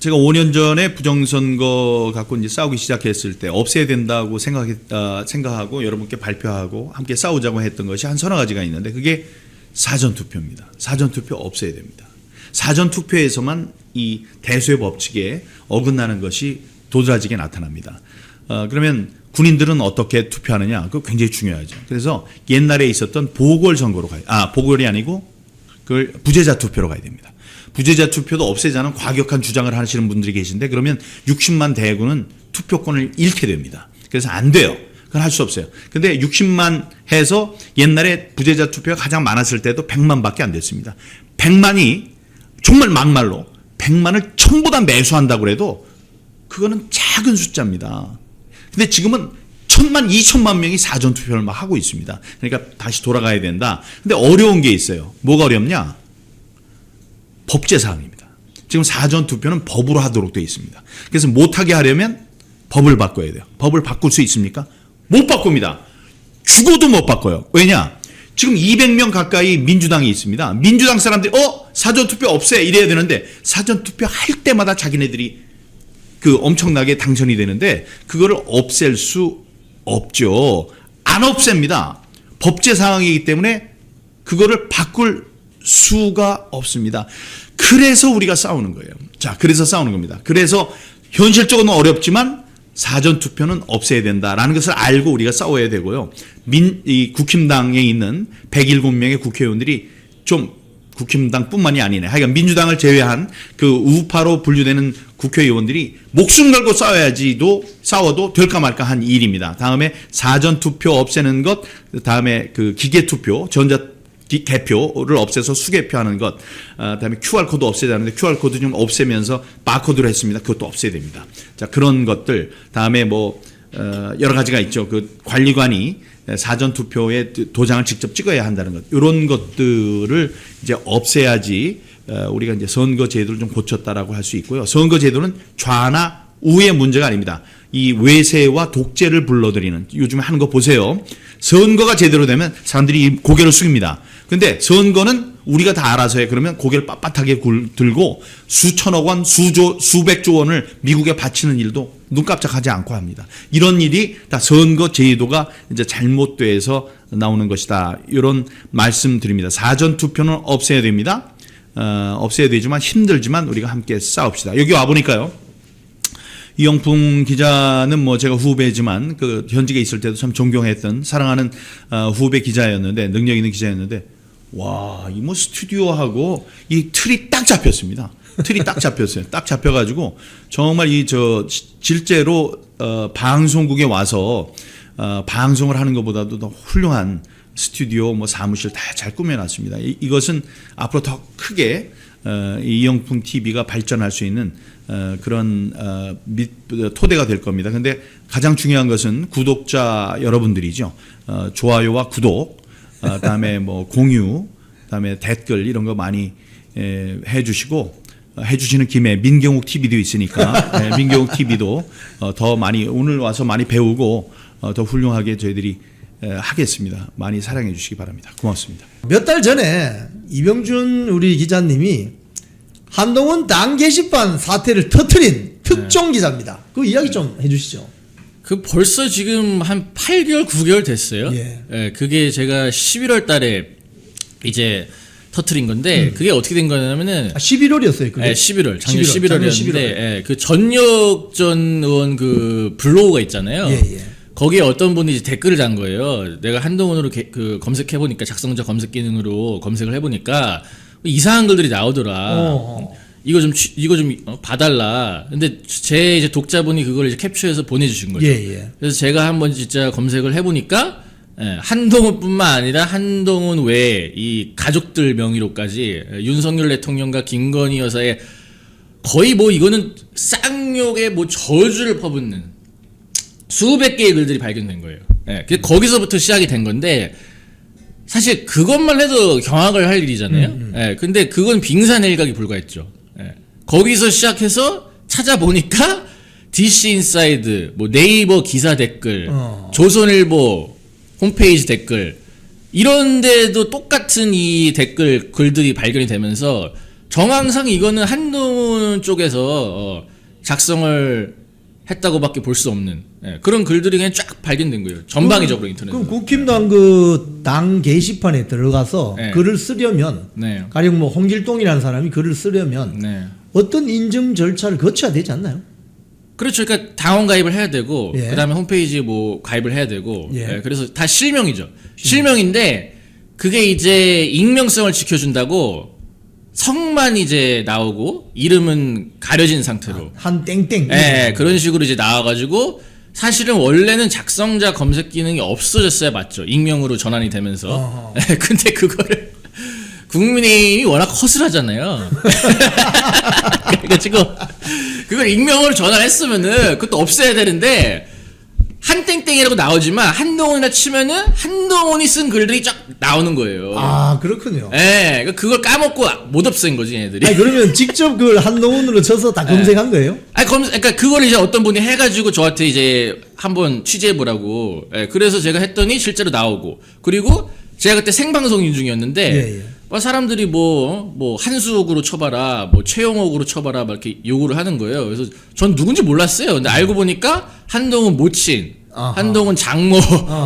B: 제가 5년 전에 부정선거 갖고 이제 싸우기 시작했을 때 없애야 된다고 생각하고 여러분께 발표하고 함께 싸우자고 했던 것이 한 서너 가지가 있는데 그게 사전투표입니다. 사전투표 없애야 됩니다. 사전투표에서만 이 대수의 법칙에 어긋나는 것이 도드라지게 나타납니다. 그러면 군인들은 어떻게 투표하느냐? 그거 굉장히 중요하죠. 그래서 옛날에 있었던 보궐선거로 보궐이 아니고 그걸 부재자 투표로 가야 됩니다. 부재자 투표도 없애자는 과격한 주장을 하시는 분들이 계신데 그러면 60만 대구는 투표권을 잃게 됩니다. 그래서 안 돼요. 그건 할 수 없어요. 근데 60만 해서 옛날에 부재자 투표가 가장 많았을 때도 100만밖에 안 됐습니다. 100만이 정말 막말로 100만을 전부 다 매수한다고 해도 그거는 작은 숫자입니다. 근데 지금은 1000만, 2000만 명이 사전투표를 막 하고 있습니다. 그러니까 다시 돌아가야 된다. 근데 어려운 게 있어요. 뭐가 어렵냐? 법제사항입니다. 지금 사전투표는 법으로 하도록 되어 있습니다. 그래서 못하게 하려면 법을 바꿔야 돼요. 법을 바꿀 수 있습니까? 못 바꿉니다. 죽어도 못 바꿔요. 왜냐? 지금 200명 가까이 민주당이 있습니다. 민주당 사람들이 사전투표 없애 이래야 되는데 사전투표 할 때마다 자기네들이 그 엄청나게 당선이 되는데 그거를 없앨 수 없죠. 안 없앱니다. 법제 사항이기 때문에 그거를 바꿀 수가 없습니다. 그래서 우리가 싸우는 거예요. 자, 그래서 싸우는 겁니다. 그래서 현실적으로는 어렵지만 사전투표는 없애야 된다라는 것을 알고 우리가 싸워야 되고요. 이 국힘당에 있는 107명의 국회의원들이 좀 국힘당뿐만이 아니네. 하여간 민주당을 제외한 그 우파로 분류되는 국회의원들이 목숨 걸고 싸워도 될까 말까 한 일입니다. 다음에 사전투표 없애는 것, 다음에 그 기계투표, 개표를 없애서 수개표하는 것, 다음에 QR코드 없애자는데 QR코드 좀 없애면서 바코드로 했습니다. 그것도 없애야 됩니다. 자, 그런 것들, 다음에 여러 가지가 있죠. 그 관리관이 사전투표에 도장을 직접 찍어야 한다는 것, 이런 것들을 이제 없애야지 우리가 이제 선거제도를 좀 고쳤다라고 할 수 있고요. 선거제도는 좌나 우의 문제가 아닙니다. 이 외세와 독재를 불러들이는, 요즘에 하는 거 보세요. 선거가 제대로 되면 사람들이 고개를 숙입니다. 근데 선거는 우리가 다 알아서 해. 그러면 고개를 빳빳하게 들고 수천억 원, 수백조 원을 미국에 바치는 일도 눈 깜짝하지 않고 합니다. 이런 일이 다 선거 제도가 이제 잘못돼서 나오는 것이다. 이런 말씀 드립니다. 사전투표는 없애야 됩니다. 없애야 되지만 힘들지만 우리가 함께 싸웁시다. 여기 와보니까요. 이영풍 기자는 제가 후배지만 그 현직에 있을 때도 참 존경했던 사랑하는 후배 기자였는데, 능력 있는 기자였는데, 와, 이 스튜디오하고 이 틀이 딱 잡혔습니다. 틀이 딱 잡혔어요. 딱 잡혀가지고 정말 실제로 방송국에 와서 방송을 하는 것보다도 더 훌륭한 스튜디오, 사무실 다 잘 꾸며놨습니다. 이것은 앞으로 더 크게 이영풍 TV가 발전할 수 있는 그런 토대가 될 겁니다. 근데 가장 중요한 것은 구독자 여러분들이죠. 좋아요와 구독, 그다음에 공유, 그다음에 댓글 이런 거 많이 해주시고, 해주시는 김에 민경욱 TV도 있으니까 민경욱 TV도 더 많이, 오늘 와서 많이 배우고 더 훌륭하게 저희들이 하겠습니다. 많이 사랑해 주시기 바랍니다. 고맙습니다.
A: 몇 달 전에 이병준 우리 기자님이 한동훈 당 게시판 사태를 터뜨린 특종 기자입니다. 그 이야기 좀 해주시죠.
C: 그 벌써 지금 한 8개월, 9개월 됐어요. 예, 그게 제가 11월 달에 이제 터트린 건데, 그게 어떻게 된 거냐면은
A: 11월이었어요. 그게?
C: 예, 11월, 작년 11월이었는데, 예, 그 전역전 의원 그 블로그가 있잖아요. 거기에 어떤 분이 이제 댓글을 단 거예요. 내가 한동훈으로 그 검색해 보니까, 작성자 검색 기능으로 검색을 해 보니까 이상한 글들이 나오더라. 이거 좀 봐달라. 근데 제 이제 독자분이 그걸 이제 캡처해서 보내주신 거죠. 그래서 제가 한번 진짜 검색을 해보니까, 한동훈뿐만 아니라 한동훈 외에 이 가족들 명의로까지 윤석열 대통령과 김건희 여사의 거의 이거는 쌍욕의 저주를 퍼붓는 수백 개의 글들이 발견된 거예요. 거기서부터 시작이 된 건데, 사실 그것만 해도 경악을 할 일이잖아요. 근데 그건 빙산일각이 불과했죠. 거기서 시작해서 찾아보니까 DC 인사이드, 네이버 기사 댓글, 조선일보 홈페이지 댓글, 이런데도 똑같은 이 댓글 글들이 발견이 되면서 정황상 이거는 한동훈 쪽에서 작성을 했다고밖에 볼 수 없는 그런 글들이 그냥 쫙 발견된 거예요. 전방위적으로 인터넷.
A: 그럼 국힘당 그 당 게시판에 들어가서
C: 네.
A: 글을 쓰려면
C: 네.
A: 가령 뭐 홍길동이라는 사람이 글을 쓰려면
C: 네.
A: 어떤 인증 절차를 거쳐야 되지 않나요?
C: 그렇죠. 그러니까 당원 가입을 해야 되고
A: 예.
C: 그다음에 홈페이지 뭐 가입을 해야 되고
A: 예.
C: 그래서 다 실명이죠. 실명인데 그게 이제 익명성을 지켜준다고 성만 이제 나오고 이름은 가려진 상태로
A: 한 땡땡.
C: 그런 식으로 이제 나와가지고 사실은 원래는 작성자 검색 기능이 없어졌어야 맞죠. 익명으로 전환이 되면서. 근데 그거를 국민의힘이 워낙 허술하잖아요. 그래가지고 그걸 익명으로 전환했으면은 그것도 없애야 되는데 한땡땡이라고 나오지만 한동훈이라 치면은 한동훈이 쓴 글들이 쫙 나오는 거예요.
A: 아 그렇군요.
C: 그걸 까먹고 못 없앤 거지 얘들이.
A: 아니, 그러면 직접 그걸 한동훈으로 쳐서 다 검색한 거예요?
C: 그러니까 그걸 이제 어떤 분이 해가지고 저한테 이제 한번 취재해보라고. 그래서 제가 했더니 실제로 나오고. 그리고 제가 그때 생방송 중이었는데, 사람들이 뭐 한수옥으로 쳐봐라, 뭐 최영옥으로 쳐봐라, 막 이렇게 요구를 하는 거예요. 그래서 전 누군지 몰랐어요. 근데 알고 보니까 한동훈 모친, 한동훈 장모,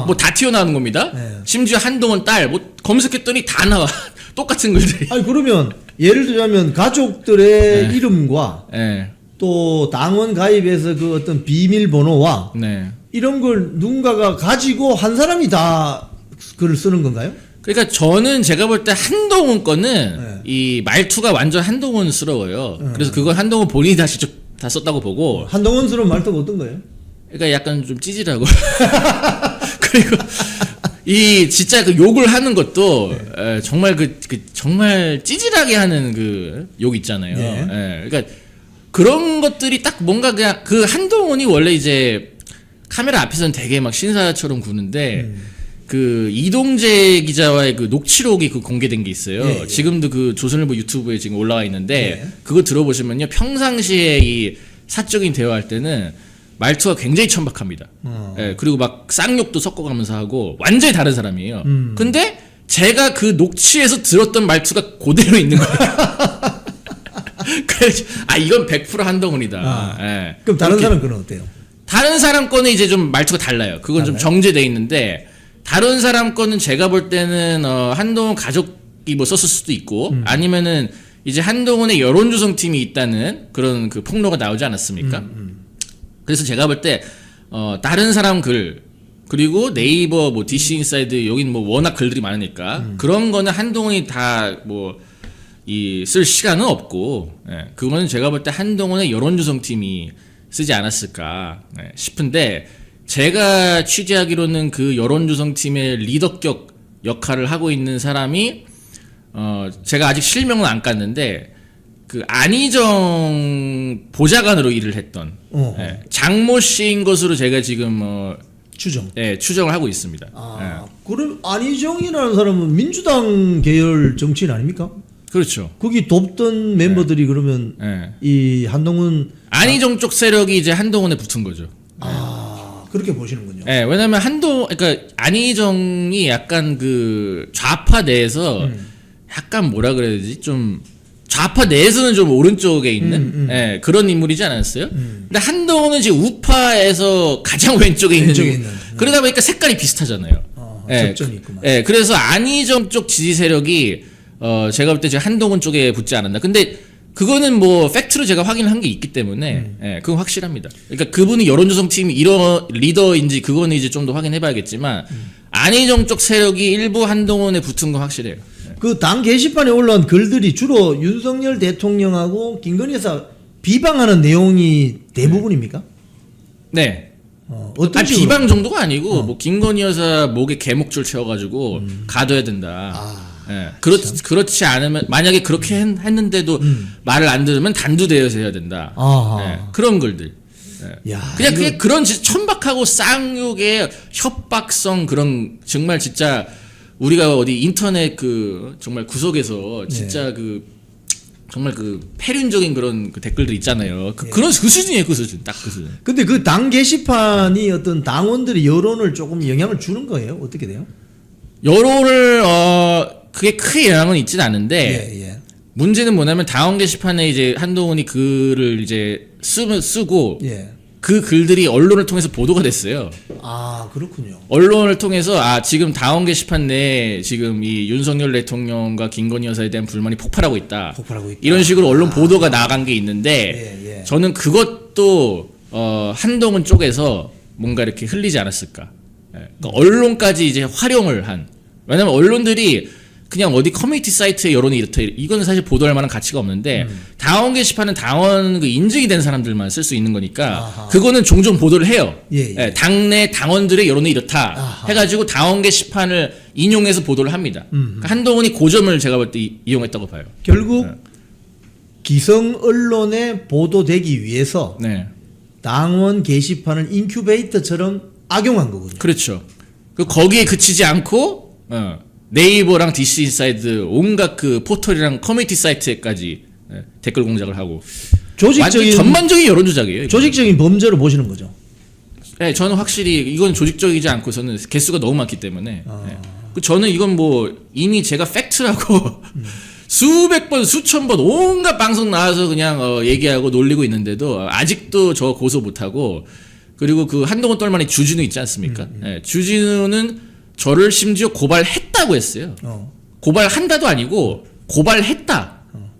C: 뭐 다 튀어나오는 겁니다. 심지어 한동훈 딸, 뭐 검색했더니 다 나와. 똑같은 글들이.
A: 아니 그러면 예를 들자면 가족들의 이름과 또 당원 가입해서 그 어떤 비밀번호와 이런 걸 누군가가 가지고 한 사람이 다 글을 쓰는 건가요?
C: 그러니까 저는 제가 볼 때 한동훈 거는 이 말투가 완전 한동훈스러워요. 그래서 그건 한동훈 본인이 다 직접 다 썼다고 보고.
A: 한동훈스러운 말투가 어떤 거예요?
C: 그러니까 약간 좀 찌질하고. 그리고 이 진짜 그 욕을 하는 것도 정말 정말 찌질하게 하는 그 욕 있잖아요. 그러니까 그런 것들이 딱 뭔가 그냥 그 한동훈이 원래 이제 카메라 앞에서는 되게 막 신사처럼 구는데 그 이동재 기자와의 그 녹취록이 그 공개된 게 있어요. 지금도 그 조선일보 유튜브에 지금 올라와 있는데 그거 들어보시면요 평상시에 이 사적인 대화할 때는 말투가 굉장히 천박합니다. 그리고 막 쌍욕도 섞어가면서 하고 완전히 다른 사람이에요. 근데 제가 그 녹취에서 들었던 말투가 그대로 있는 거예요. 그래서 이건 100% 한동훈이다.
A: 그럼 다른 사람 그건 어때요?
C: 다른 사람 거는 이제 좀 말투가 달라요. 그건 좀 정제돼 있는데 다른 사람 거는 제가 볼 때는 한동훈 가족이 뭐 썼을 수도 있고 아니면은 이제 한동훈의 여론조성팀이 있다는 그런 그 폭로가 나오지 않았습니까? 그래서 제가 볼 때 다른 사람 글 그리고 네이버 뭐 DC 인사이드 여긴 뭐 워낙 글들이 많으니까 그런 거는 한동훈이 다 뭐 쓸 시간은 없고 그거는 제가 볼 때 한동훈의 여론조성팀이 쓰지 않았을까 싶은데 제가 취재하기로는 그 여론조성팀의 리더격 역할을 하고 있는 사람이 제가 아직 실명은 안 깠는데 그 안희정 보좌관으로 일을 했던 장모 씨인 것으로 제가 지금 추정을 하고 있습니다.
A: 그럼 안희정이라는 사람은 민주당 계열 정치인 아닙니까?
C: 그렇죠.
A: 거기 돕던 멤버들이 그러면 이 한동훈
C: 안희정 쪽 세력이 이제 한동훈에 붙은 거죠.
A: 그렇게 보시는군요.
C: 왜냐면 그러니까 안희정이 약간 그 좌파 내에서 약간 뭐라 그래야 되지? 좀 좌파 내에서는 좀 오른쪽에 있는 그런 인물이지 않았어요? 근데 한동훈은 지금 우파에서 가장 왼쪽에 있는 그러다 보니까 색깔이 비슷하잖아요.
A: 접점이 있구만.
C: 그래서 안희정 쪽 지지 세력이 제가 볼 때 지금 한동훈 쪽에 붙지 않았나. 근데 그거는 뭐 팩트로 제가 확인을 한 게 있기 때문에 그건 확실합니다. 그러니까 그분이 여론조성팀 리더인지 그거는 이제 좀 더 확인해봐야겠지만 안희정 쪽 세력이 일부 한동훈에 붙은 건 확실해요.
A: 그 당 게시판에 올라온 글들이 주로 윤석열 대통령하고 김건희 여사 비방하는 내용이 대부분입니까?
C: 네.
A: 어떤 식으로?
C: 비방 정도가 아니고 뭐 김건희 여사 목에 개목줄 채워가지고 가둬야 된다. 그렇지 않으면 만약에 그렇게 했는데도 말을 안 들으면 단두대여서 해야 된다. 그런 글들. 그냥 그런 천박하고 쌍욕의 협박성 그런 정말 진짜 우리가 어디 인터넷 그 정말 구석에서 진짜 그 정말 그 폐륜적인 그런 그 댓글들 있잖아요. 그런 그 수준이에요, 그 수준. 딱 그 수준.
A: 근데 그 당 게시판이 어떤 당원들의 여론을 조금 영향을 주는 거예요? 어떻게 돼요?
C: 여론을 그게 크게 영향은 있진 않은데 문제는 뭐냐면 당원 게시판에 이제 한동훈이 글을 이제 쓰고
A: 예.
C: 그 글들이 언론을 통해서 보도가 됐어요.
A: 아, 그렇군요.
C: 언론을 통해서 지금 당원 게시판 내에 지금 이 윤석열 대통령과 김건희 여사에 대한 불만이 폭발하고 있다.
A: 폭발하고 있다.
C: 이런 식으로 언론 보도가 나간 게 있는데
A: 예, 예.
C: 저는 그것도 한동훈 쪽에서 뭔가 이렇게 흘리지 않았을까. 예. 그러니까 언론까지 이제 활용을 한. 왜냐면 언론들이 그냥 어디 커뮤니티 사이트에 여론이 이렇다. 이건 사실 보도할 만한 가치가 없는데 당원 게시판은 당원 그 인증이 된 사람들만 쓸 수 있는 거니까
A: 아하.
C: 그거는 종종 보도를 해요.
A: 예, 예.
C: 예, 당내 당원들의 여론이 이렇다
A: 아하.
C: 해가지고 당원 게시판을 인용해서 보도를 합니다. 그러니까 한동훈이 그 점을 제가 볼 때 이용했다고 봐요.
A: 결국 기성 언론에 보도되기 위해서
C: 네,
A: 당원 게시판을 인큐베이터처럼 악용한 거거든요.
C: 그렇죠. 거기에 그치지 않고 네이버랑 DC 인사이드 온갖 그 포털이랑 커뮤니티 사이트에까지 댓글 공작을 하고
A: 조직적인
C: 완전 전반적인 여론 조작이에요. 이거.
A: 조직적인 범죄로 보시는 거죠.
C: 네, 저는 확실히 이건 조직적이지 않고서는 개수가 너무 많기 때문에 저는 이건 뭐 이미 제가 팩트라고 수백 번 수천 번 온갖 방송 나와서 그냥 얘기하고 놀리고 있는데도 아직도 저 고소 못하고 그리고 그 한동훈 떨만의 주진우 있지 않습니까? 네, 주진우는 저를 심지어 고발했다고 했어요. 고발한다도 아니고 고발했다.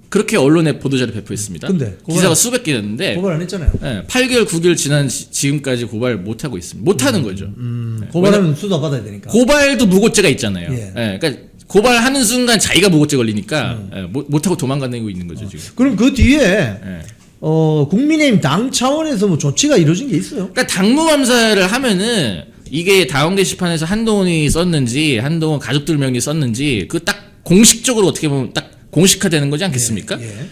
C: 그렇게 언론에 보도자료 배포했습니다.
A: 근데
C: 기사가 수백 개였는데
A: 고발 안 했잖아요.
C: 네, 8개월 9개월 지난 지금까지 고발 못 하고 있습니다. 못 하는 거죠.
A: 고발하면 수사 받아야 되니까.
C: 고발도 무고죄가 있잖아요.
A: 예.
C: 그러니까 고발하는 순간 자기가 무고죄 걸리니까 못 하고 도망가고 있는 거죠 지금.
A: 그럼 그 뒤에
C: 예.
A: 국민의힘 당 차원에서 뭐 조치가 이루어진 게 있어요?
C: 그러니까 당무감사를 하면은 이게 당원 게시판에서 한동훈이 썼는지 한동훈 가족들 명의 썼는지 그 딱 공식적으로 어떻게 보면 딱 공식화되는 거지 않겠습니까?
A: 예.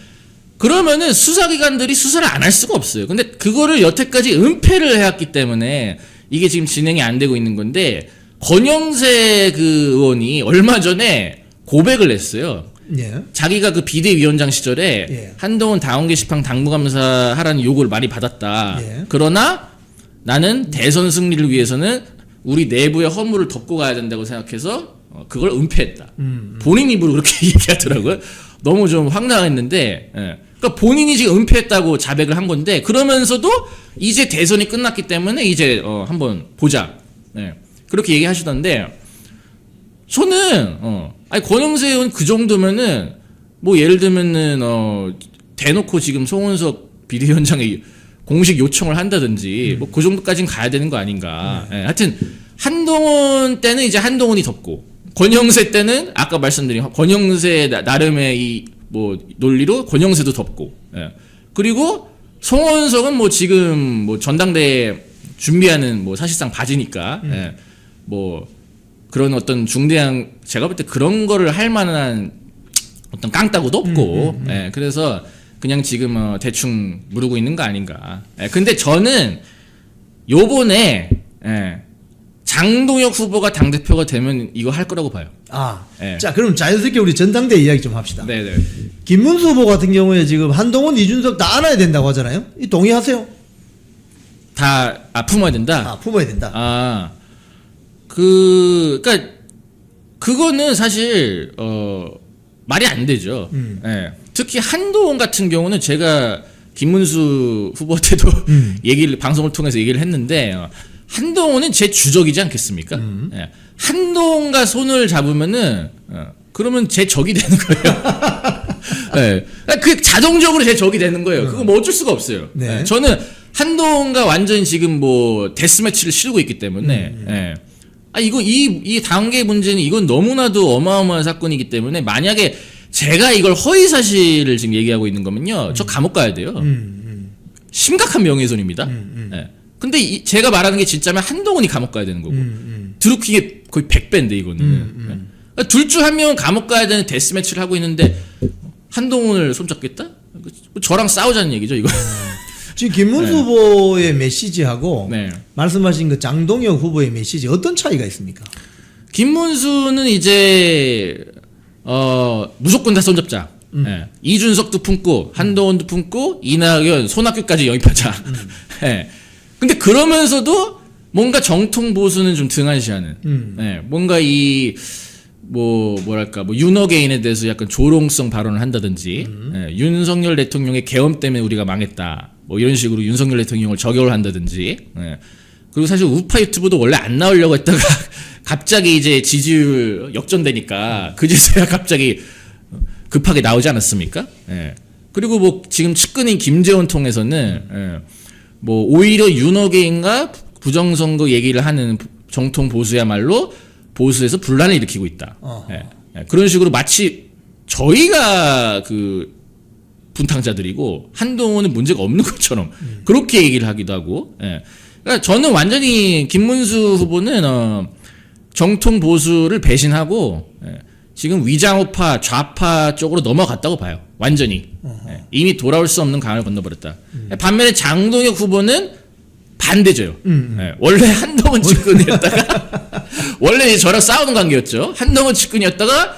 C: 그러면은 수사기관들이 수사를 안 할 수가 없어요. 근데 그거를 여태까지 은폐를 해왔기 때문에 이게 지금 진행이 안 되고 있는 건데 권영세 그 의원이 얼마 전에 고백을 했어요.
A: 예.
C: 자기가 그 비대위원장 시절에
A: 예.
C: 한동훈 당원 게시판 당무감사 하라는 요구를 많이 받았다.
A: 예.
C: 그러나 나는 대선 승리를 위해서는 우리 내부의 허물을 덮고 가야 된다고 생각해서 그걸 은폐했다. 본인 입으로 그렇게 얘기하더라고요. 너무 좀 황당했는데, 그러니까 본인이 지금 은폐했다고 자백을 한 건데 그러면서도 이제 대선이 끝났기 때문에 이제 한번 보자. 그렇게 얘기하시던데 저는 아니 권영세 의원 그 정도면은 뭐 예를 들면은 대놓고 지금 송원석 비대위원장이 공식 요청을 한다든지 뭐 그 정도까지는 가야 되는 거 아닌가. 하여튼 한동훈 때는 이제 한동훈이 덮고 권영세 때는 아까 말씀드린 권영세 나름의 이 뭐 논리로 권영세도 덮고 그리고 송원석은 뭐 지금 뭐 전당대회 준비하는 뭐 사실상 바지니까 뭐 그런 어떤 중대한 제가 볼 때 그런 거를 할 만한 어떤 깡따구도 없고 그래서 그냥 지금 대충 무르고 있는 거 아닌가. 근데 저는 요번에 장동혁 후보가 당대표가 되면 이거 할 거라고 봐요.
A: 자, 그럼 자연스럽게 우리 전당대 이야기 좀 합시다.
C: 네네.
A: 김문수 후보 같은 경우에 지금 한동훈, 이준석 다 안아야 된다고 하잖아요. 이 동의하세요?
C: 다 품어야 된다.
A: 품어야 된다.
C: 그러니까 그거는 사실 말이 안 되죠. 특히 한동훈 같은 경우는 제가 김문수 후보한테도 방송을 통해서 얘기를 했는데 한동훈은 제 주적이지 않겠습니까? 한동훈과 손을 잡으면은 그러면 제 적이 되는 거예요. 그 자동적으로 제 적이 되는 거예요. 그거 뭐 어쩔 수가 없어요.
A: 네.
C: 저는 한동훈과 완전히 지금 뭐 데스매치를 치르고 있기 때문에 이 단계 문제는 이건 너무나도 어마어마한 사건이기 때문에 만약에 제가 이걸 허위 사실을 지금 얘기하고 있는 거면요, 저 감옥 가야 돼요. 심각한 명예훼손입니다. 근데 제가 말하는 게 진짜면 한동훈이 감옥 가야 되는 거고 드루킹이 거의 100배인데 이거는 둘 중 한 명은 감옥 가야 되는 데스매치를 하고 있는데 한동훈을 손잡겠다? 저랑 싸우자는 얘기죠 이거.
A: 지금 김문수 후보의 메시지하고
C: 네.
A: 말씀하신 그 장동혁 후보의 메시지 어떤 차이가 있습니까?
C: 김문수는 이제 무조건 다 손잡자. 이준석도 품고 한동훈도 품고 이낙연 손학규까지 영입하자. 근데 그러면서도 뭔가 정통 보수는 좀 등한시하는. 뭔가 뭐랄까 윤어게인에 대해서 약간 조롱성 발언을 한다든지 윤석열 대통령의 계엄 때문에 우리가 망했다 뭐 이런 식으로 윤석열 대통령을 저격을 한다든지 그리고 사실 우파 유튜브도 원래 안 나오려고 했다가 갑자기 이제 지지율 역전되니까 그제서야 갑자기 급하게 나오지 않았습니까? 그리고 뭐 지금 측근인 김재원 통해서는 뭐 오히려 윤어게인과 부정선거 얘기를 하는 정통 보수야말로 보수에서 분란을 일으키고 있다. 그런 식으로 마치 저희가 그 분탕자들이고 한동훈은 문제가 없는 것처럼 그렇게 얘기를 하기도 하고. 그러니까 저는 완전히 김문수 후보는 정통 보수를 배신하고 지금 위장우파 좌파 쪽으로 넘어갔다고 봐요. 완전히 이미 돌아올 수 없는 강을 건너버렸다. 반면에 장동혁 후보는 반대죠요. 원래 한동훈 측근이었다가 원래 저랑 싸우는 관계였죠. 한동훈 측근이었다가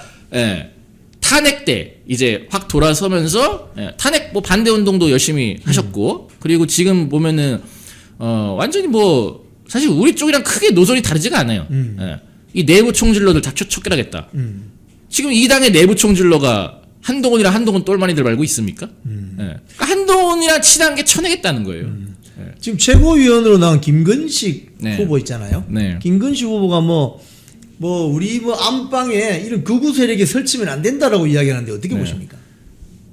C: 탄핵 때 이제 확 돌아서면서 탄핵 뭐 반대 운동도 열심히 하셨고 그리고 지금 보면은 완전히 뭐 사실 우리 쪽이랑 크게 노선이 다르지가 않아요. 이 내부 총질러들 다 척결하겠다. 지금 이 당의 내부 총질러가 한동훈이랑 한동훈 똘마니들 말고 있습니까? 그러니까 한동훈이랑 친한 게 쳐내겠다는 거예요.
A: 지금 최고위원으로 나온 김근식 후보 있잖아요. 김근식 후보가 우리 안방에 이런 극우 세력이 설치면 안 된다라고 이야기하는데 어떻게 보십니까?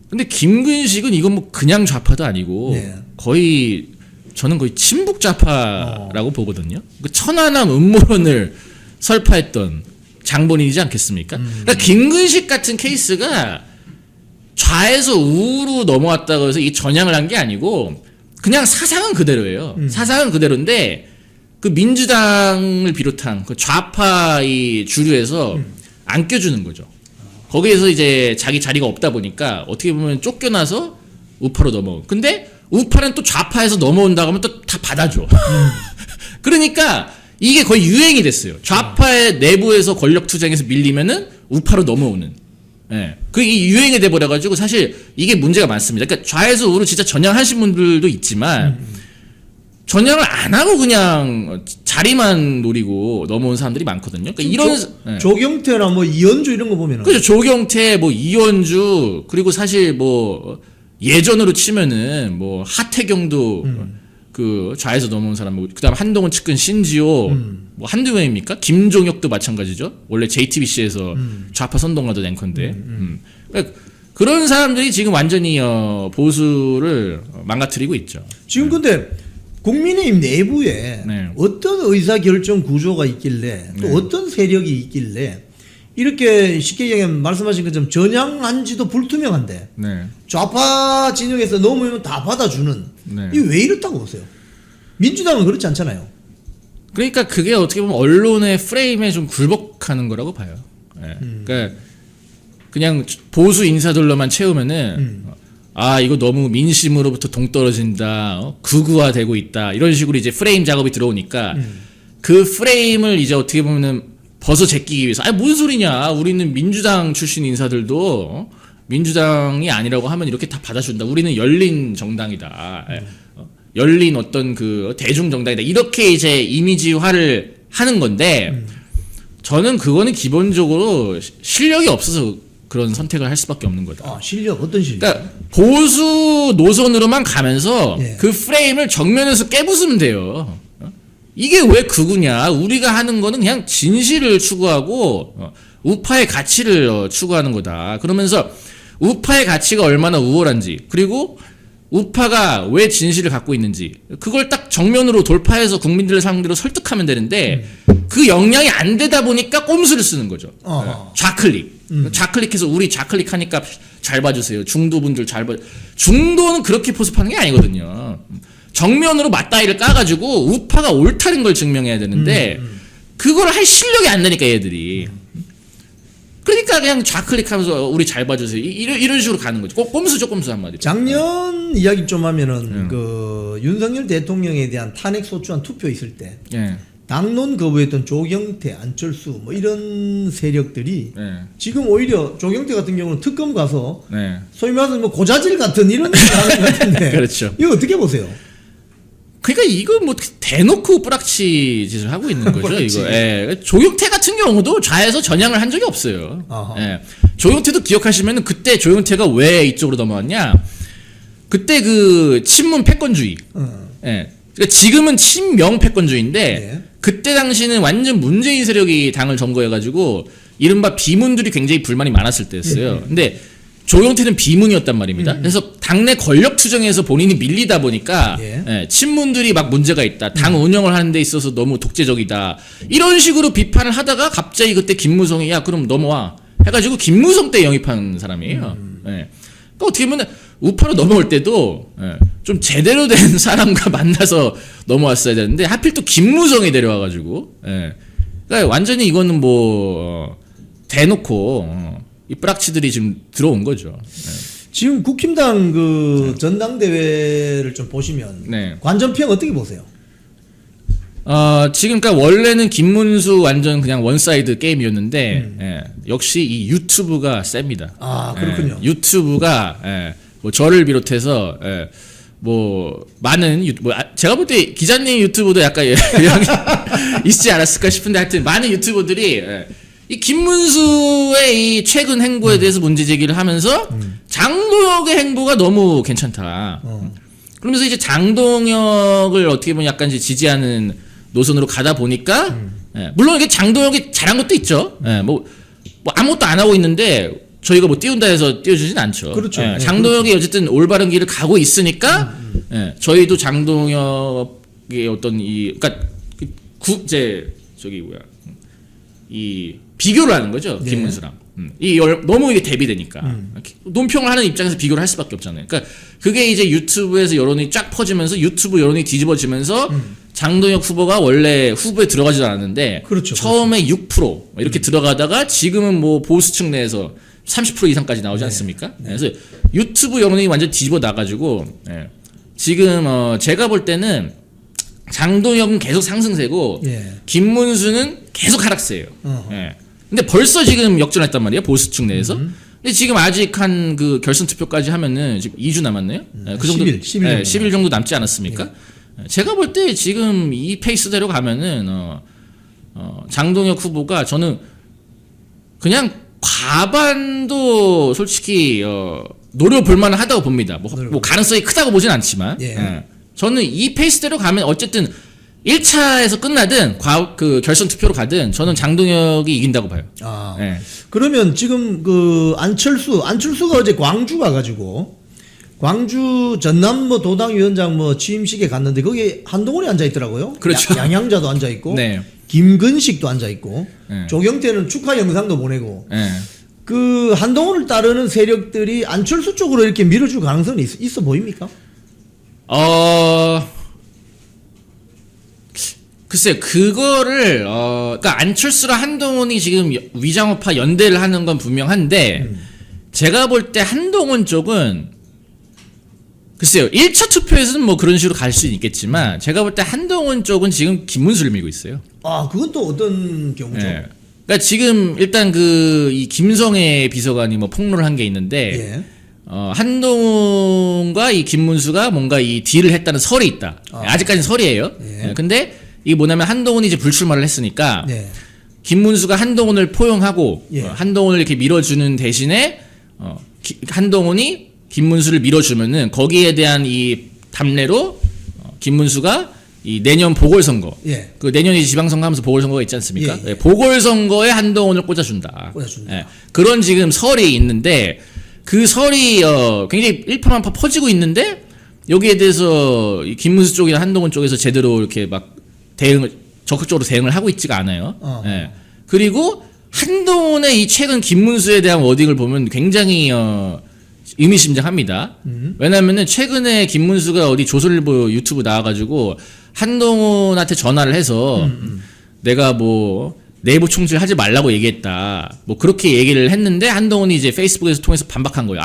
C: 근데 김근식은 이건 뭐 그냥 좌파도 아니고 거의 저는 거의 친북 좌파라고 보거든요. 그 천안함 음모론을 설파했던 장본인이지 않겠습니까? 그러니까 김근식 같은 케이스가 좌에서 우로 넘어왔다고 해서 이 전향을 한 게 아니고 그냥 사상은 그대로예요. 사상은 그대로인데 그 민주당을 비롯한 그 좌파의 주류에서 안 껴주는 거죠. 거기에서 이제 자기 자리가 없다 보니까 어떻게 보면 쫓겨나서 우파로 넘어오고. 근데 우파는 또 좌파에서 넘어온다고 하면 또 다 받아줘. 그러니까 이게 거의 유행이 됐어요. 좌파의 내부에서 권력 투쟁에서 밀리면은 우파로 넘어오는. 그 이 유행이 돼버려가지고 사실 이게 문제가 많습니다. 그러니까 좌에서 우로 진짜 전향하신 분들도 있지만 전향을 안 하고 그냥 자리만 노리고 넘어온 사람들이 많거든요. 그러니까 이런
A: 조경태나 뭐 이현주 이런 거 보면은
C: 그렇죠. 조경태, 뭐 이현주 그리고 사실 뭐 예전으로 치면은 뭐 하태경도 그 좌에서 넘어온 사람, 그다음 한동훈 측근 신지호 뭐 한두 명입니까? 김종혁도 마찬가지죠. 원래 JTBC에서 좌파 선동가도 앵커인데 그러니까 그런 사람들이 지금 완전히 보수를 망가뜨리고 있죠.
A: 지금 근데 국민의힘 내부에 어떤 의사결정 구조가 있길래 또 어떤 세력이 있길래 이렇게 쉽게 얘기하면 말씀하신 것처럼 전향한지도 불투명한데 좌파 진영에서 넘으면 다 받아주는 이게 왜 이렇다고 보세요? 민주당은 그렇지 않잖아요.
C: 그러니까 그게 어떻게 보면 언론의 프레임에 좀 굴복하는 거라고 봐요. 그러니까 그냥 보수 인사들로만 채우면은 아 이거 너무 민심으로부터 동떨어진다, 극우화되고 있다 이런 식으로 이제 프레임 작업이 들어오니까 그 프레임을 이제 어떻게 보면은 벗어 제끼기 위해서 무슨 소리냐, 우리는 민주당 출신 인사들도 민주당이 아니라고 하면 이렇게 다 받아준다, 우리는 열린 정당이다, 열린 어떤 그 대중 정당이다, 이렇게 이제 이미지화를 하는 건데 저는 그거는 기본적으로 실력이 없어서 그런 선택을 할 수밖에 없는 거다.
A: 실력 어떤 실력?
C: 그러니까 보수 노선으로만 가면서 그 프레임을 정면에서 깨부수면 돼요. 이게 왜 극우냐? 우리가 하는 거는 그냥 진실을 추구하고 우파의 가치를 추구하는 거다. 그러면서 우파의 가치가 얼마나 우월한지, 그리고 우파가 왜 진실을 갖고 있는지 그걸 딱 정면으로 돌파해서 국민들을 상대로 설득하면 되는데 그 역량이 안 되다 보니까 꼼수를 쓰는 거죠. 좌클릭. 좌클릭해서 우리 좌클릭하니까 잘 봐주세요. 중도분들 잘 봐. 중도는 그렇게 포섭하는 게 아니거든요. 정면으로 맞다이를 까가지고 우파가 옳다는 걸 증명해야 되는데 그걸 할 실력이 안 되니까 얘들이. 그러니까 그냥 좌클릭하면서 우리 잘 봐주세요. 이런 식으로 가는 거죠. 꼼수죠, 꼼수 한마디.
A: 작년 이야기 좀 하면은 그 윤석열 대통령에 대한 탄핵 소추안 투표 있을 때 당론 거부했던 조경태, 안철수 뭐 이런 세력들이 지금 오히려 조경태 같은 경우는 특검 가서 소위 말해서 뭐 고자질 같은 이런 일을 하는 것 같은데
C: 그렇죠.
A: 이거 어떻게 보세요?
C: 그러니까 이거 뭐 대놓고 뿌락치 짓을 하고 있는 거죠.
A: 뿌락치.
C: 이거. 예. 조용태 같은 경우도 좌에서 전향을 한 적이 없어요. 예. 조용태도 기억하시면은 그때 조용태가 왜 이쪽으로 넘어왔냐? 그때 그 친문 패권주의. 예. 그러니까 지금은 친명 패권주의인데
A: 예.
C: 그때 당시는 완전 문재인 세력이 당을 점거해가지고 이른바 비문들이 굉장히 불만이 많았을 때였어요. 근데 조용태는 비문이었단 말입니다. 그래서 당내 권력 투쟁에서 본인이 밀리다 보니까
A: 예.
C: 예, 친문들이 막 문제가 있다. 당 운영을 하는 데 있어서 너무 독재적이다. 이런 식으로 비판을 하다가 갑자기 그때 김무성이 야 그럼 넘어와 해가지고 김무성 때 영입한 사람이에요. 예. 그러니까 어떻게 보면 우파로 넘어올 때도 예, 좀 제대로 된 사람과 만나서 넘어왔어야 되는데 하필 또 김무성이 데려와가지고 예. 그러니까 완전히 이거는 뭐 대놓고 이 뿌락치들이 지금 들어온 거죠.
A: 지금 국힘당 그 전당대회를 좀 보시면
C: 네.
A: 관전평 어떻게 보세요?
C: 지금 그러니까 원래는 김문수 완전 그냥 원사이드 게임이었는데 예, 역시 이 유튜브가 셉니다.
A: 아, 그렇군요.
C: 유튜브가 뭐 저를 비롯해서 뭐 많은 제가 볼 때 기자님 유튜브도 약간 영향이 있지 않았을까 싶은데 하여튼 많은 유튜버들이 이 김문수의 이 최근 행보에 대해서 문제 제기를 하면서 장동혁의 행보가 너무 괜찮다. 그러면서 이제 장동혁을 어떻게 보면 약간 이제 지지하는 노선으로 가다 보니까 물론 이게 장동혁이 잘한 것도 있죠. 뭐 아무것도 안 하고 있는데 저희가 뭐 띄운다 해서 띄워주진 않죠.
A: 그렇죠. 네,
C: 장동혁이 어쨌든 올바른 길을 가고 있으니까 저희도 장동혁의 어떤 그러니까 이제 저기 뭐야 이 비교를 하는 거죠.
A: 네.
C: 김문수랑. 너무 이게 대비되니까. 논평을 하는 입장에서 비교를 할 수밖에 없잖아요. 그러니까 그게 이제 유튜브에서 여론이 쫙 퍼지면서 유튜브 여론이 뒤집어지면서 장동혁 후보가 원래 후보에 들어가지도 않았는데
A: 그렇죠,
C: 처음에 6% 이렇게 들어가다가 지금은 뭐 보수층 내에서 30% 이상까지 나오지 않습니까? 그래서 유튜브 여론이 완전 뒤집어 나가지고 지금 제가 볼 때는 장동혁은 계속 상승세고
A: 예.
C: 김문수는 계속 하락세예요. 근데 벌써 지금 역전했단 말이에요. 보수층 내에서. 근데 지금 아직 한 그 결선 투표까지 하면은 지금 2주 남았네요. 그 정도
A: 10일 정도
C: 10일 정도 남지 않았습니까? 제가 볼 때 지금 이 페이스대로 가면은 장동혁 후보가 저는 그냥 과반도 솔직히 노려볼 만은 하다고 봅니다. 뭐 가능성이 크다고 보진 않지만 저는 이 페이스대로 가면 어쨌든 1차에서 끝나든 그 결선 투표로 가든 저는 장동혁이 이긴다고 봐요.
A: 그러면 지금 그 안철수가 어제 광주 가가지고 광주 전남 뭐 도당위원장 뭐 취임식에 갔는데 거기 한동훈이 앉아 있더라고요.
C: 그렇죠.
A: 양양자도 앉아 있고,
C: 네.
A: 김근식도 앉아 있고,
C: 네.
A: 조경태는 축하 영상도 보내고.
C: 네.
A: 그 한동훈을 따르는 세력들이 안철수 쪽으로 이렇게 밀어줄 가능성이 있어 보입니까?
C: 글쎄요, 그거를, 그러니까 안철수랑 한동훈이 지금 위장우파 연대를 하는 건 분명한데, 제가 볼 때 한동훈 쪽은, 글쎄요, 1차 투표에서는 뭐 그런 식으로 갈 수는 있겠지만, 제가 볼 때 한동훈 쪽은 지금 김문수를 밀고 있어요.
A: 그건 또 어떤 경우죠?
C: 그러니까 지금 일단 이 김성애 비서관이 뭐 폭로를 한 게 있는데, 한동훈과 이 김문수가 뭔가 이 딜을 했다는 설이 있다. 아직까지는 설이에요. 근데 이게 뭐냐면 한동훈이 이제 불출마를 했으니까 김문수가 한동훈을 포용하고 한동훈을 이렇게 밀어주는 대신에 한동훈이 김문수를 밀어주면은 거기에 대한 이 답례로 김문수가 이 내년 보궐선거 그 내년이 지방선거 하면서 보궐선거가 있지 않습니까? 보궐선거에 한동훈을 꽂아준다. 그런 지금 설이 있는데 그 설이 굉장히 일파만파 퍼지고 있는데 여기에 대해서 이 김문수 쪽이나 한동훈 쪽에서 제대로 이렇게 막 적극적으로 대응을 하고 있지가 않아요. 그리고 한동훈의 이 최근 김문수에 대한 워딩을 보면 굉장히 의미심장합니다. 왜냐하면은 최근에 김문수가 어디 조선일보 유튜브 나와가지고 한동훈한테 전화를 해서 내가 뭐 내부 총질 하지 말라고 얘기했다. 뭐 그렇게 얘기를 했는데 한동훈이 이제 페이스북에서 통해서 반박한 거예요.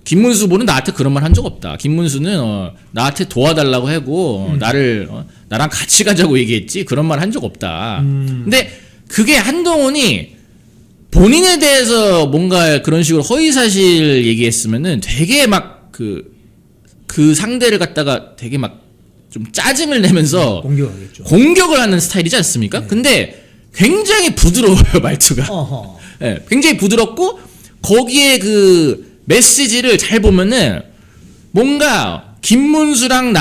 C: 김문수 보는 나한테 그런 말 한 적 없다. 김문수는 나한테 도와달라고 하고 나랑 같이 가자고 얘기했지 그런 말 한 적 없다. 근데 그게 한동훈이 본인에 대해서 뭔가 그런 식으로 허위사실 얘기했으면은 되게 막 그 상대를 갖다가 되게 막 좀 짜증을 내면서
A: 공격하겠죠.
C: 공격을 하는 스타일이지 않습니까?
A: 네.
C: 근데 굉장히 부드러워요, 말투가.
A: 어허.
C: 예, 굉장히 부드럽고 거기에 그 메시지를 잘 보면은 뭔가 김문수와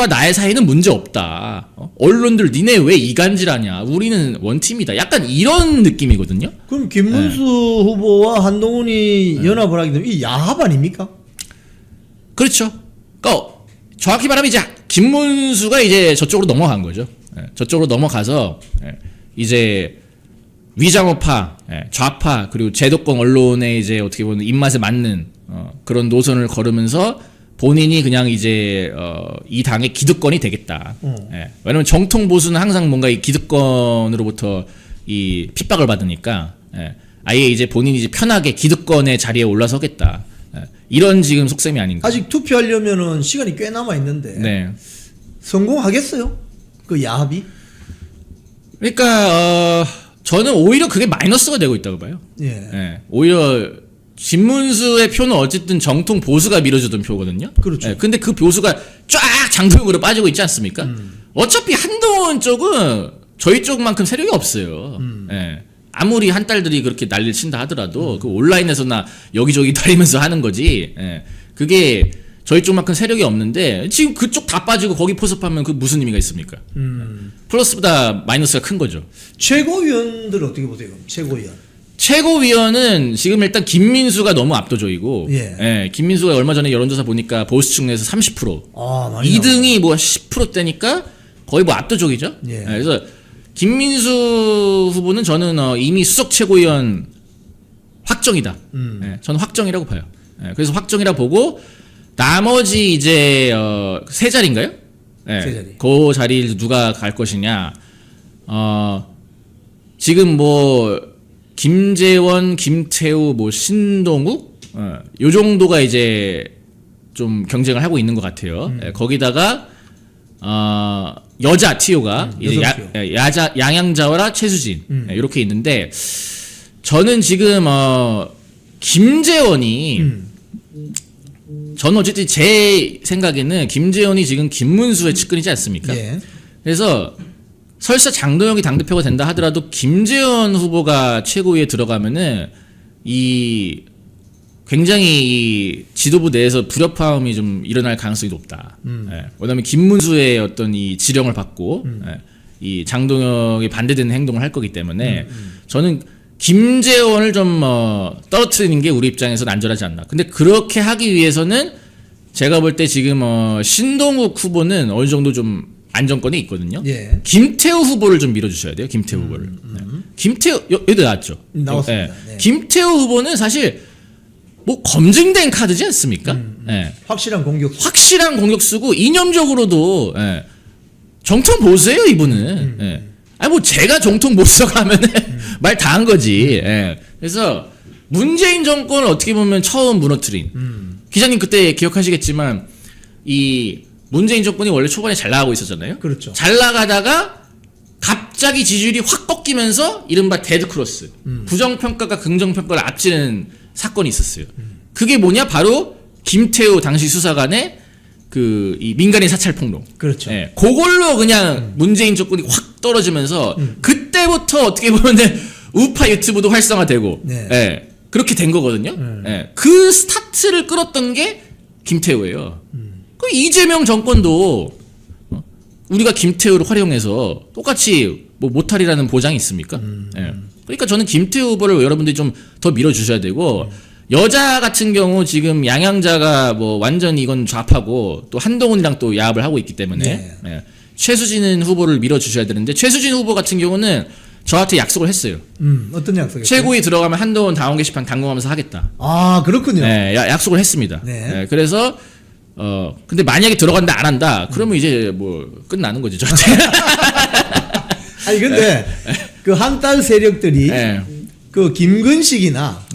C: 나의 사이는 문제 없다. 언론들 니네 왜 이간질하냐? 우리는 원팀이다. 약간 이런 느낌이거든요.
A: 그럼 김문수 후보와 한동훈이 연합을 하게 되면 이 야합 아닙니까?
C: 그렇죠. 그러니까 정확히 말하면 이제 김문수가 이제 저쪽으로 넘어간 거죠. 예, 저쪽으로 넘어가서 이제 위장우파, 좌파 그리고 제도권 언론의 이제 어떻게 보면 입맛에 맞는 그런 노선을 걸으면서 본인이 그냥 이제 이 당의 기득권이 되겠다. 왜냐면 정통 보수는 항상 뭔가 이 기득권으로부터 이 핍박을 받으니까 아예 이제 본인이 이제 편하게 기득권의 자리에 올라서겠다. 이런 지금 속셈이 아닌가.
A: 아직 투표하려면은 시간이 꽤 남아 있는데
C: 네.
A: 성공하겠어요? 그 야합이?
C: 그러니까 저는 오히려 그게 마이너스가 되고 있다고 봐요.
A: 예.
C: 오히려 김문수의 표는 어쨌든 정통 보수가 밀어주던 표거든요.
A: 그렇죠.
C: 근데 그 보수가 쫙 장동혁으로 빠지고 있지 않습니까? 어차피 한동훈 쪽은 저희 쪽만큼 세력이 없어요. 아무리 한 딸들이 그렇게 난리를 친다 하더라도 그 온라인에서나 여기저기 다니면서 하는 거지. 그게 저희 쪽만큼 세력이 없는데 지금 그쪽 다 빠지고 거기 포섭하면 그 무슨 의미가 있습니까? 플러스보다 마이너스가 큰 거죠.
A: 최고위원들 어떻게 보세요? 최고위원.
C: 최고위원은 지금 일단 김민수가 너무 압도적이고,
A: 예.
C: 김민수가 얼마 전에 여론조사 보니까 보수층 내에서 30%,
A: 아, 많이
C: 2등이 뭐 10%대니까 거의 뭐 압도적이죠.
A: 예.
C: 그래서 김민수 후보는 저는 이미 수석 최고위원 확정이다. 저는 확정이라고 봐요. 그래서 확정이라 보고 나머지 이제 세 자리인가요?
A: 세 자리.
C: 그 자리를 누가 갈 것이냐? 지금 뭐 김재원, 김태우, 뭐 신동욱, 요 정도가 이제 좀 경쟁을 하고 있는 것 같아요. 거기다가 여자 티오가 이제 양양자와라 최수진 이렇게 있는데 저는 지금 김재원이 저는 어쨌든 제 생각에는 김재원이 지금 김문수의 측근이지 않습니까?
A: 예.
C: 그래서 설사 장동혁이 당대표가 된다 하더라도 김재원 후보가 최고위에 들어가면은 이 굉장히 이 지도부 내에서 불협화음이 좀 일어날 가능성이 높다. 왜냐하면 김문수의 어떤 이 지령을 받고 이 장동혁이 반대되는 행동을 할 거기 때문에 저는 김재원을 좀 떨어뜨리는 게 우리 입장에서는 안전하지 않나. 근데 그렇게 하기 위해서는 제가 볼 때 지금 신동욱 후보는 어느 정도 좀 안정권이 있거든요.
A: 예.
C: 김태우 후보를 좀 밀어주셔야 돼요. 김태우 후보를. 김태우 여기 나왔죠.
A: 나왔습니다. 네.
C: 김태우 후보는 사실 뭐 검증된 카드지 않습니까?
A: 확실한 공격.
C: 확실한 공격수고 이념적으로도 정통 보수예요 이분은. 아니 뭐 제가 정통 보수라고 하면은 말 다 한 거지. 그래서 문재인 정권을 어떻게 보면 처음 무너뜨린 기자님 그때 기억하시겠지만 이 문재인 정권이 원래 초반에 잘 나가고 있었잖아요.
A: 그렇죠.
C: 잘 나가다가 갑자기 지지율이 확 꺾이면서 이른바 데드크로스 부정평가가 긍정평가를 앞지르는 사건이 있었어요. 그게 뭐냐 바로 김태우 당시 수사관의 그 이 민간인 사찰 폭로.
A: 그렇죠.
C: 그걸로 그냥 문재인 정권이 확 떨어지면서 그때부터 어떻게 보면은 우파 유튜브도 활성화되고
A: 네.
C: 그렇게 된 거거든요. 그 스타트를 끌었던 게 김태우예요. 그 이재명 정권도 우리가 김태우를 활용해서 똑같이 뭐 못할이라는 보장이 있습니까? 그러니까 저는 김태우 후보를 여러분들이 좀 더 밀어주셔야 되고 여자 같은 경우 지금 양양자가 뭐 완전 이건 좌파고 또 한동훈이랑 또 야합을 하고 있기 때문에 최수진 후보를 밀어주셔야 되는데 최수진 후보 같은 경우는 저한테 약속을 했어요.
A: 어떤 약속이요?
C: 최고위 들어가면 한동훈 당원 게시판 당공하면서 하겠다.
A: 아 그렇군요.
C: 약속을 했습니다.
A: 네.
C: 그래서 근데 만약에 들어간다 안 한다 그러면 이제 뭐 끝나는 거지 저한테.
A: 아니 근데 그 한딸 세력들이 그 김근식이나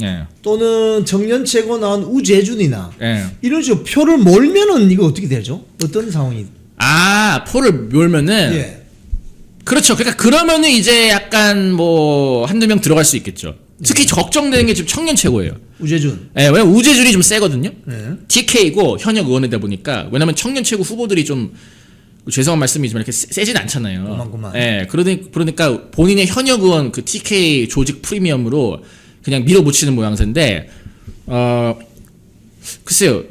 A: 또는 청년 최고 나온 우재준이나 이런 식으로 표를 몰면은 이거 어떻게 되죠? 어떤 상황이?
C: 표를 몰면은 그렇죠. 그러니까 그러면은 이제 약간 뭐 한두 명 들어갈 수 있겠죠. 특히 걱정되는 게 지금 청년 최고예요.
A: 우재준.
C: 예, 왜냐면 우재준이 좀 세거든요.
A: 네.
C: TK고 현역 의원이다 보니까 왜냐면 청년 최고 후보들이 좀 죄송한 말씀이지만 이렇게 세진 않잖아요.
A: 고만고만.
C: 예, 그러니까 본인의 현역 의원 그 TK 조직 프리미엄으로 그냥 밀어붙이는 모양새인데 글쎄요.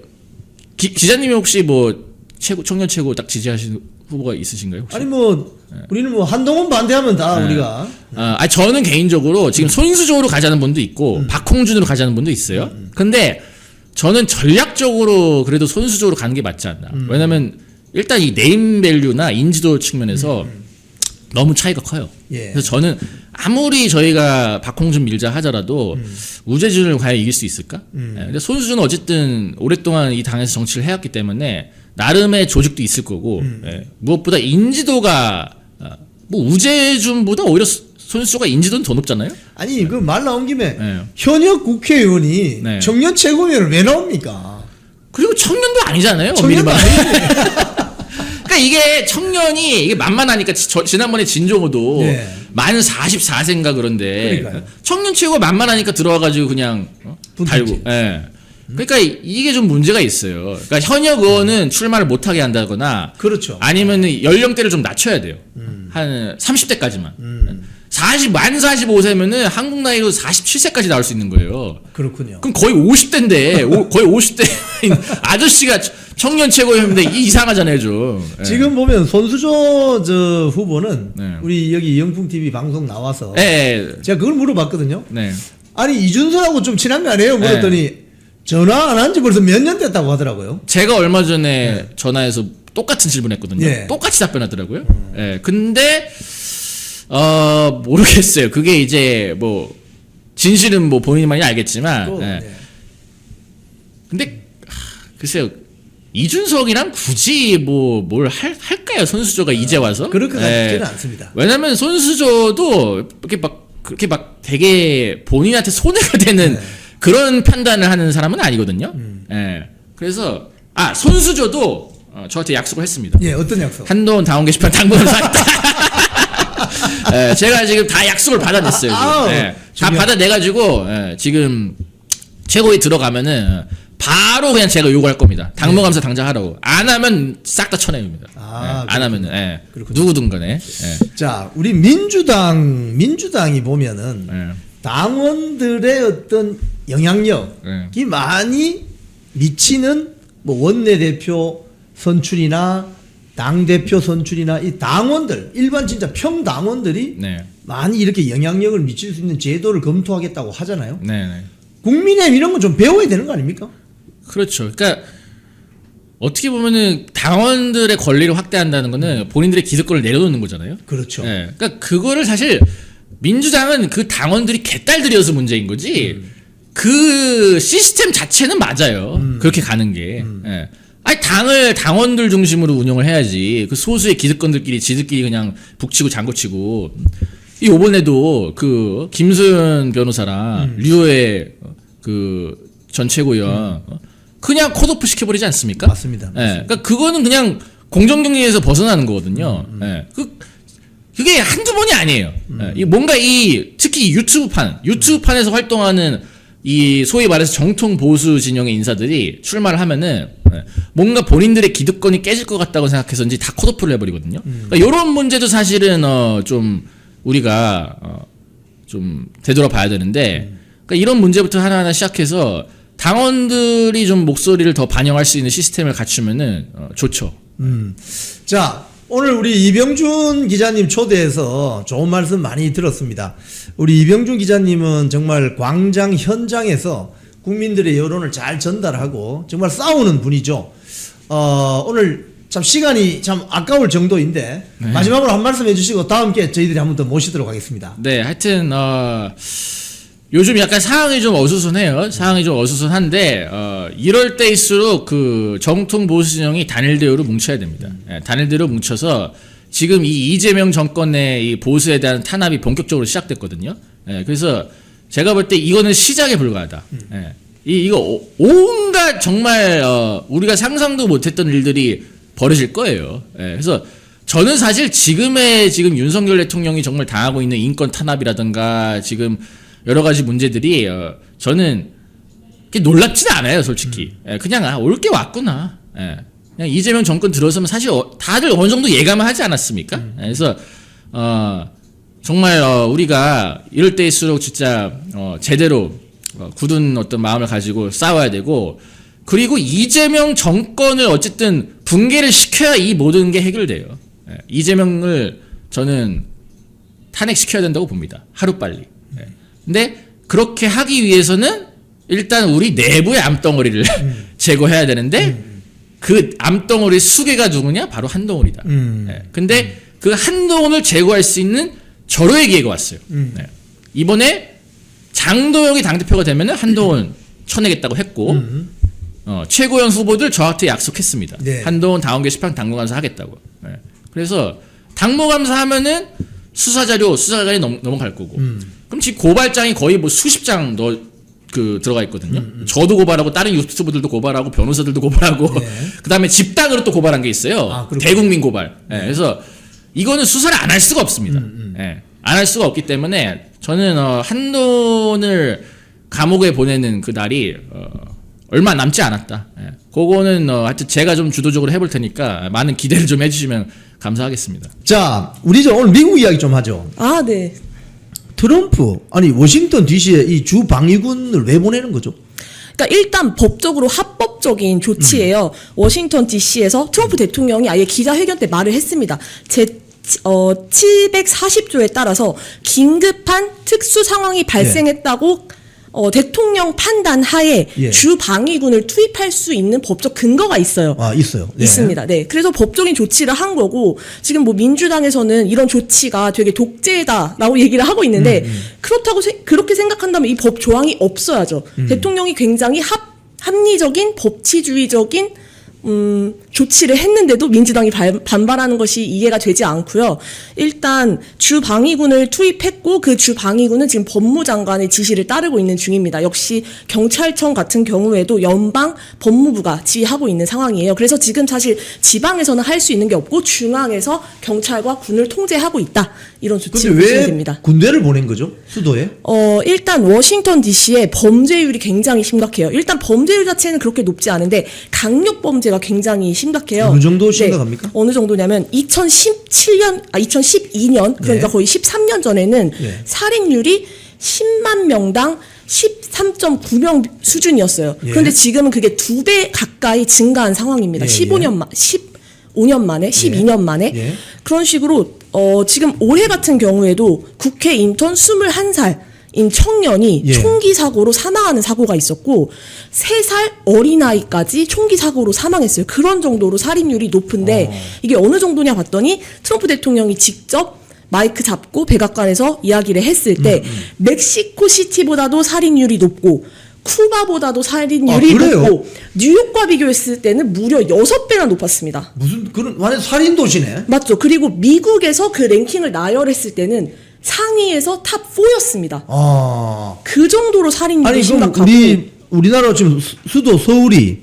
C: 기자님이 혹시 뭐 청년 최고 딱 지지하시는 후보가 있으신가요? 혹시?
A: 아니 뭐 우리는 뭐 한동훈 반대하면 다 우리가
C: 저는 개인적으로 지금 손수조로 가자는 분도 있고 박홍준으로 가자는 분도 있어요. 근데 저는 전략적으로 그래도 손수조로 가는 게 맞지 않나. 왜냐면 일단 이 네임밸류나 인지도 측면에서 너무 차이가 커요.
A: 예.
C: 그래서 저는 아무리 저희가 박홍준 밀자 하더라도 우재준을 과연 이길 수 있을까? 예, 근데 손수준은 어쨌든 오랫동안 이 당에서 정치를 해왔기 때문에 나름의 조직도 있을 거고 예, 무엇보다 인지도가 뭐 우재준보다 오히려 손수가 인지도는 더 높잖아요.
A: 아니 그 말 나온 김에
C: 네.
A: 현역 국회의원이
C: 네.
A: 청년 최고위원을 왜 나옵니까?
C: 그리고 청년도 아니잖아요.
A: 청년도
C: 엄밀히 그러니까 이게 청년이 이게 만만하니까 지난번에 진종호도
A: 네.
C: 만 44세인가 그런데
A: 그러니까요.
C: 청년 최고가 만만하니까 들어와가지고 그냥 달고. 예. 그러니까 이게 좀 문제가 있어요. 그러니까 현역 의원은 출마를 못하게 한다거나
A: 그렇죠.
C: 아니면 연령대를 좀 낮춰야 돼요. 한 30대까지만. 만 45세면은 한국 나이로 47세까지 나올 수 있는 거예요.
A: 그렇군요.
C: 그럼 거의 50대인데 거의 50대 아저씨가 청년 최고위원인데 이상하잖아요 좀. 예.
A: 지금 보면 손수조 저 후보는
C: 네.
A: 우리 여기 영풍 TV 방송 나와서
C: 예.
A: 제가 그걸 물어봤거든요.
C: 네.
A: 아니 이준석하고 좀 친한 거 아니에요? 물었더니 전화 안 한 지 벌써 몇 년 됐다고 하더라고요.
C: 제가 얼마 전에 전화해서 똑같은 질문했거든요.
A: 예.
C: 똑같이 답변하더라고요. 예. 근데 모르겠어요. 그게 이제 뭐 진실은 뭐 본인만이 알겠지만.
A: 또,
C: 예.
A: 네.
C: 근데 글쎄요. 이준석이랑 굳이 뭐 뭘 할까요? 손수조가 이제 와서?
A: 그렇게
C: 예.
A: 생각지는 않습니다.
C: 왜냐면 손수조도 그렇게 막 되게 본인한테 손해가 되는 그런 판단을 하는 사람은 아니거든요. 예. 그래서 손수조도 저한테 약속을 했습니다.
A: 예, 어떤 약속?
C: 한동훈 당원 게시판 당분간 사겠다. 예, 제가 지금 다 약속을 받아냈어요. 지금. 예, 다 받아내가지고 지금 최고위 들어가면은 바로 그냥 제가 요구할 겁니다. 당무감사 당장 하라고. 안 하면 싹 다 쳐내입니다. 안 하면은 누구든 간에.
A: 자, 우리 민주당이 보면은 당원들의 어떤 영향력이 많이 미치는 뭐 원내대표 선출이나 당대표 선출이나 이 당원들 일반 진짜 평당원들이 많이 이렇게 영향력을 미칠 수 있는 제도를 검토하겠다고 하잖아요. 국민의힘 이런 건 좀 배워야 되는 거 아닙니까?
C: 그렇죠. 그러니까 어떻게 보면은 당원들의 권리를 확대한다는 거는 본인들의 기득권을 내려놓는 거잖아요.
A: 그렇죠.
C: 그러니까 그거를 사실 민주당은 그 당원들이 개딸들이어서 문제인 거지. 그 시스템 자체는 맞아요. 그렇게 가는 게. 아니 당을 당원들 중심으로 운영을 해야지. 그 소수의 기득권들끼리 지들끼리 그냥 북치고 장구치고. 이번에도 그 김소연 변호사랑 류호의 그 전 최고위원 그냥 컷오프 시켜버리지 않습니까?
A: 맞습니다.
C: 그러니까 그거는 그냥 공정경쟁에서 벗어나는 거거든요. 그게 한두 번이 아니에요. 뭔가 특히 이 유튜브판에서 활동하는 이 소위 말해서 정통 보수 진영의 인사들이 출마를 하면은 뭔가 본인들의 기득권이 깨질 것 같다고 생각해서인지 다 컷오프를 해버리거든요. 그러니까 이런 문제도 사실은 좀 우리가 좀 되돌아봐야 되는데, 그러니까 이런 문제부터 하나하나 시작해서 당원들이 좀 목소리를 더 반영할 수 있는 시스템을 갖추면은 좋죠.
A: 자, 오늘 우리 이병준 기자님 초대해서 좋은 말씀 많이 들었습니다. 우리 이병준 기자님은 정말 광장 현장에서 국민들의 여론을 잘 전달하고 정말 싸우는 분이죠. 오늘 참 시간이 참 아까울 정도인데 마지막으로 한 말씀 해주시고 다음 기회에 저희들이 한 번 더 모시도록 하겠습니다.
C: 네, 하여튼 요즘 약간 상황이 좀 어수선해요. 상황이 좀 어수선한데 이럴 때일수록 그 정통 보수 진영이 단일 대우로 뭉쳐야 됩니다. 단일 대우로 뭉쳐서 지금 이 이재명 정권의 이 보수에 대한 탄압이 본격적으로 시작됐거든요. 그래서 제가 볼 때 이거는 시작에 불과하다. 이거 온갖 정말 우리가 상상도 못했던 일들이 벌어질 거예요. 그래서 저는 사실 지금 윤석열 대통령이 정말 당하고 있는 인권 탄압이라든가 지금 여러 가지 문제들이 저는 놀랍지는 않아요, 솔직히. 예, 그냥 올 게 왔구나. 예. 그냥 이재명 정권 들어서면 사실 다들 어느 정도 예감을 하지 않았습니까? 예, 그래서 정말 우리가 이럴 때일수록 진짜 제대로 굳은 어떤 마음을 가지고 싸워야 되고, 그리고 이재명 정권을 어쨌든 붕괴를 시켜야 이 모든 게 해결돼요. 예, 이재명을 저는 탄핵시켜야 된다고 봅니다. 하루빨리. 예. 근데 그렇게 하기 위해서는 일단 우리 내부의 암덩어리를 제거해야 되는데 그 암덩어리 수괴가 누구냐? 바로 한동훈이다. 예. 근데 그 한동훈을 제거할 수 있는 절호의 기회가 왔어요. 예. 이번에 장도영이 당대표가 되면은 한동훈 쳐내겠다고 했고, 최고위원 후보들 저한테 약속했습니다.
A: 네.
C: 한동훈 당원 게시판 당무감사 하겠다고. 예. 그래서 당무감사 하면은 수사자료 수사관이 넘어갈 거고. 그럼 지금 고발장이 거의 뭐 수십 장 들어가 있거든요. 저도 고발하고 다른 유튜브들도 고발하고 변호사들도 고발하고
A: 네.
C: 그다음에 집단으로 또 고발한 게 있어요. 대국민 고발. 예, 그래서 이거는 수사를 안 할 수가 없습니다. 예, 안 할 수가 없기 때문에 저는 한동훈을 감옥에 보내는 그 날이 얼마 남지 않았다. 예, 그거는 하여튼 제가 좀 주도적으로 해볼 테니까 많은 기대를 좀 해주시면 감사하겠습니다.
A: 자, 우리 오늘 미국 이야기 좀 하죠.
D: 아, 네.
A: 트럼프, 아니 워싱턴 DC에 이 주 방위군을 왜 보내는 거죠?
D: 그러니까 일단 법적으로 합법적인 조치예요. 워싱턴 DC에서 트럼프 대통령이 아예 기자회견 때 말을 했습니다. 740조에 따라서 긴급한 특수 상황이 발생했다고 대통령 판단 하에
A: 예.
D: 주 방위군을 투입할 수 있는 법적 근거가 있어요.
A: 아, 있어요. 네.
D: 있습니다. 네. 그래서 법적인 조치를 한 거고, 지금 뭐 민주당에서는 이런 조치가 되게 독재다라고 얘기를 하고 있는데, 그렇다고 그렇게 생각한다면 이 법 조항이 없어야죠. 대통령이 굉장히 합리적인 법치주의적인 조치를 했는데도 민주당이 반발하는 것이 이해가 되지 않고요. 일단 주 방위군을 투입했고, 그 주 방위군은 지금 법무장관의 지시를 따르고 있는 중입니다. 역시 경찰청 같은 경우에도 연방 법무부가 지휘하고 있는 상황이에요. 그래서 지금 사실 지방에서는 할 수 있는 게 없고 중앙에서 경찰과 군을 통제하고 있다. 이런 조치를
A: 근데
D: 보시면
A: 왜
D: 됩니다.
A: 군대를 보낸 거죠? 수도에?
D: 일단 워싱턴 DC의 범죄율이 굉장히 심각해요. 일단 범죄율 자체는 그렇게 높지 않은데 강력 범죄가 굉장히 심각해요.
A: 어느 정도 심각합니까?
D: 네, 어느 정도냐면 2012년 그러니까
A: 네.
D: 거의 13년 전에는
A: 네.
D: 살인율이 10만 명당 13.9명 수준이었어요.
A: 예.
D: 그런데 지금은 그게 2배 가까이 증가한 상황입니다.
A: 예,
D: 15년 만에, 12년 만에.
A: 예.
D: 그런 식으로 지금 올해 같은 경우에도 국회 인턴 21살인 청년이
A: 예.
D: 총기 사고로 사망하는 사고가 있었고 3살 어린아이까지 총기 사고로 사망했어요. 그런 정도로 살인율이 높은데 이게 어느 정도냐 봤더니 트럼프 대통령이 직접 마이크 잡고 백악관에서 이야기를 했을 때 멕시코 시티보다도 살인율이 높고 쿠바보다도 살인율이
A: 그래요?
D: 높고 뉴욕과 비교했을 때는 무려 6배나 높았습니다.
A: 무슨 그런 완전 살인 도시네.
D: 맞죠. 그리고 미국에서 그 랭킹을 나열했을 때는 상위에서 탑 4였습니다.
A: 아.
D: 그 정도로 살인율이
A: 아니 그럼
D: 심각하고
A: 우리나라 지금 수도 서울이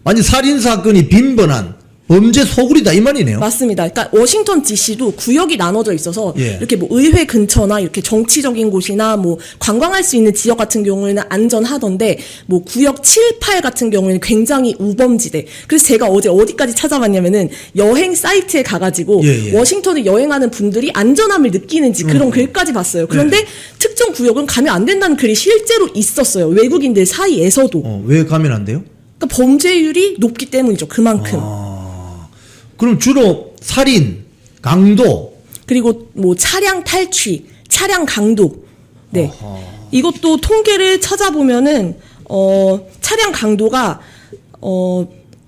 A: 아니 살인 사건이 빈번한 범죄 소굴이다 이 말이네요.
D: 맞습니다. 그러니까 워싱턴 DC도 구역이 나눠져 있어서
A: 예.
D: 이렇게 뭐 의회 근처나 이렇게 정치적인 곳이나 뭐 관광할 수 있는 지역 같은 경우에는 안전하던데 뭐 구역 7, 8 같은 경우에는 굉장히 우범지대. 그래서 제가 어제 어디까지 찾아봤냐면은 여행 사이트에 가가지고
A: 예, 예.
D: 워싱턴을 여행하는 분들이 안전함을 느끼는지 그런 글까지 봤어요. 그런데 특정 구역은 가면 안 된다는 글이 실제로 있었어요. 외국인들 사이에서도.
A: 왜 가면 안 돼요?
D: 그러니까 범죄율이 높기 때문이죠. 그만큼.
A: 그럼 주로 살인, 강도.
D: 그리고 뭐 차량 탈취, 차량 강도. 네. 이것도 통계를 찾아보면은 차량 강도가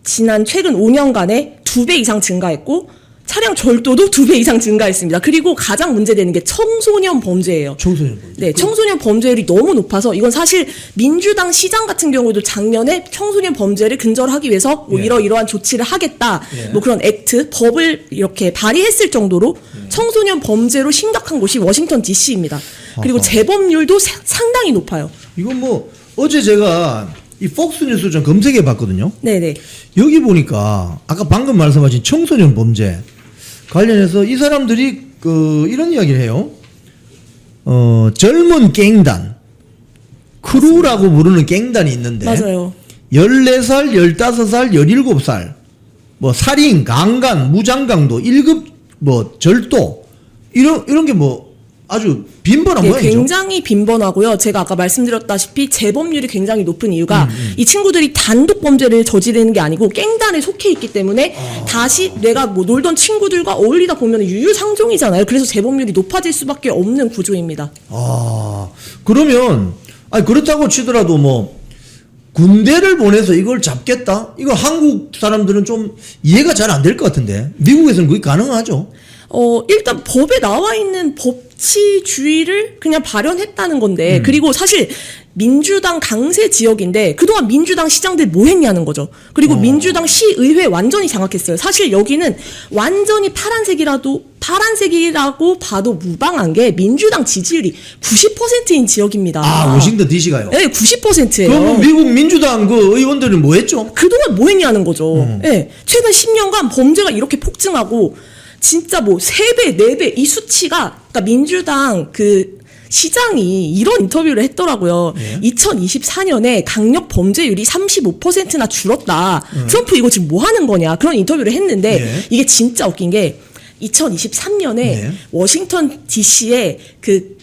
D: 지난 최근 5년간에 2배 이상 증가했고 차량 절도도 2배 이상 증가했습니다. 그리고 가장 문제되는 게 청소년 범죄예요.
A: 청소년 범죄.
D: 네, 청소년 범죄율이 너무 높아서 이건 사실 민주당 시장 같은 경우도 작년에 청소년 범죄를 근절하기 위해서 뭐
A: 예.
D: 이러이러한 조치를 하겠다.
A: 예.
D: 뭐 그런 액트, 법을 이렇게 발의했을 정도로 청소년 범죄로 심각한 곳이 워싱턴 DC입니다. 그리고
A: 아하.
D: 재범률도 상당히 높아요.
A: 이건 뭐 어제 제가 이 폭스뉴스 좀 검색해 봤거든요.
D: 네네.
A: 여기 보니까 아까 방금 말씀하신 청소년 범죄 관련해서 이 사람들이 이런 이야기를 해요. 젊은 갱단 크루라고 부르는 갱단이 있는데
D: 맞아요.
A: 14살, 15살, 17살 뭐 살인, 강간, 무장강도, 1급 뭐 절도 이런 게 뭐 아주 빈번한
D: 네,
A: 모양이죠.
D: 굉장히 빈번하고요. 제가 아까 말씀드렸다시피 재범률이 굉장히 높은 이유가 이 친구들이 단독 범죄를 저지르는 게 아니고 갱단에 속해 있기 때문에 다시 내가 뭐 놀던 친구들과 어울리다 보면 유유상종이잖아요. 그래서 재범률이 높아질 수밖에 없는 구조입니다.
A: 아, 그러면 아니 그렇다고 치더라도 뭐 군대를 보내서 이걸 잡겠다? 이거 한국 사람들은 좀 이해가 잘 안 될 것 같은데 미국에서는 그게 가능하죠.
D: 일단 법에 나와 있는 법치주의를 그냥 발현했다는 건데, 그리고 사실 민주당 강세 지역인데 그동안 민주당 시장들 뭐 했냐는 거죠. 그리고 민주당 시의회 완전히 장악했어요. 사실 여기는 완전히 파란색이라고 봐도 무방한 게 민주당 지지율이 90%인 지역입니다.
A: 아, 워싱턴 DC가요?
D: 네, 90%예요.
A: 그럼 미국 민주당 그 의원들은 뭐 했죠?
D: 그동안 뭐 했냐는 거죠. 네, 최근 10년간 범죄가 이렇게 폭증하고 진짜 뭐 3배, 4배 이 수치가, 그러니까 민주당 그 시장이 이런 인터뷰를 했더라고요. 2024년에 강력 범죄율이 35%나 줄었다. 트럼프 이거 지금 뭐 하는 거냐. 그런 인터뷰를 했는데 이게 진짜 웃긴 게 2023년에 워싱턴 DC의 그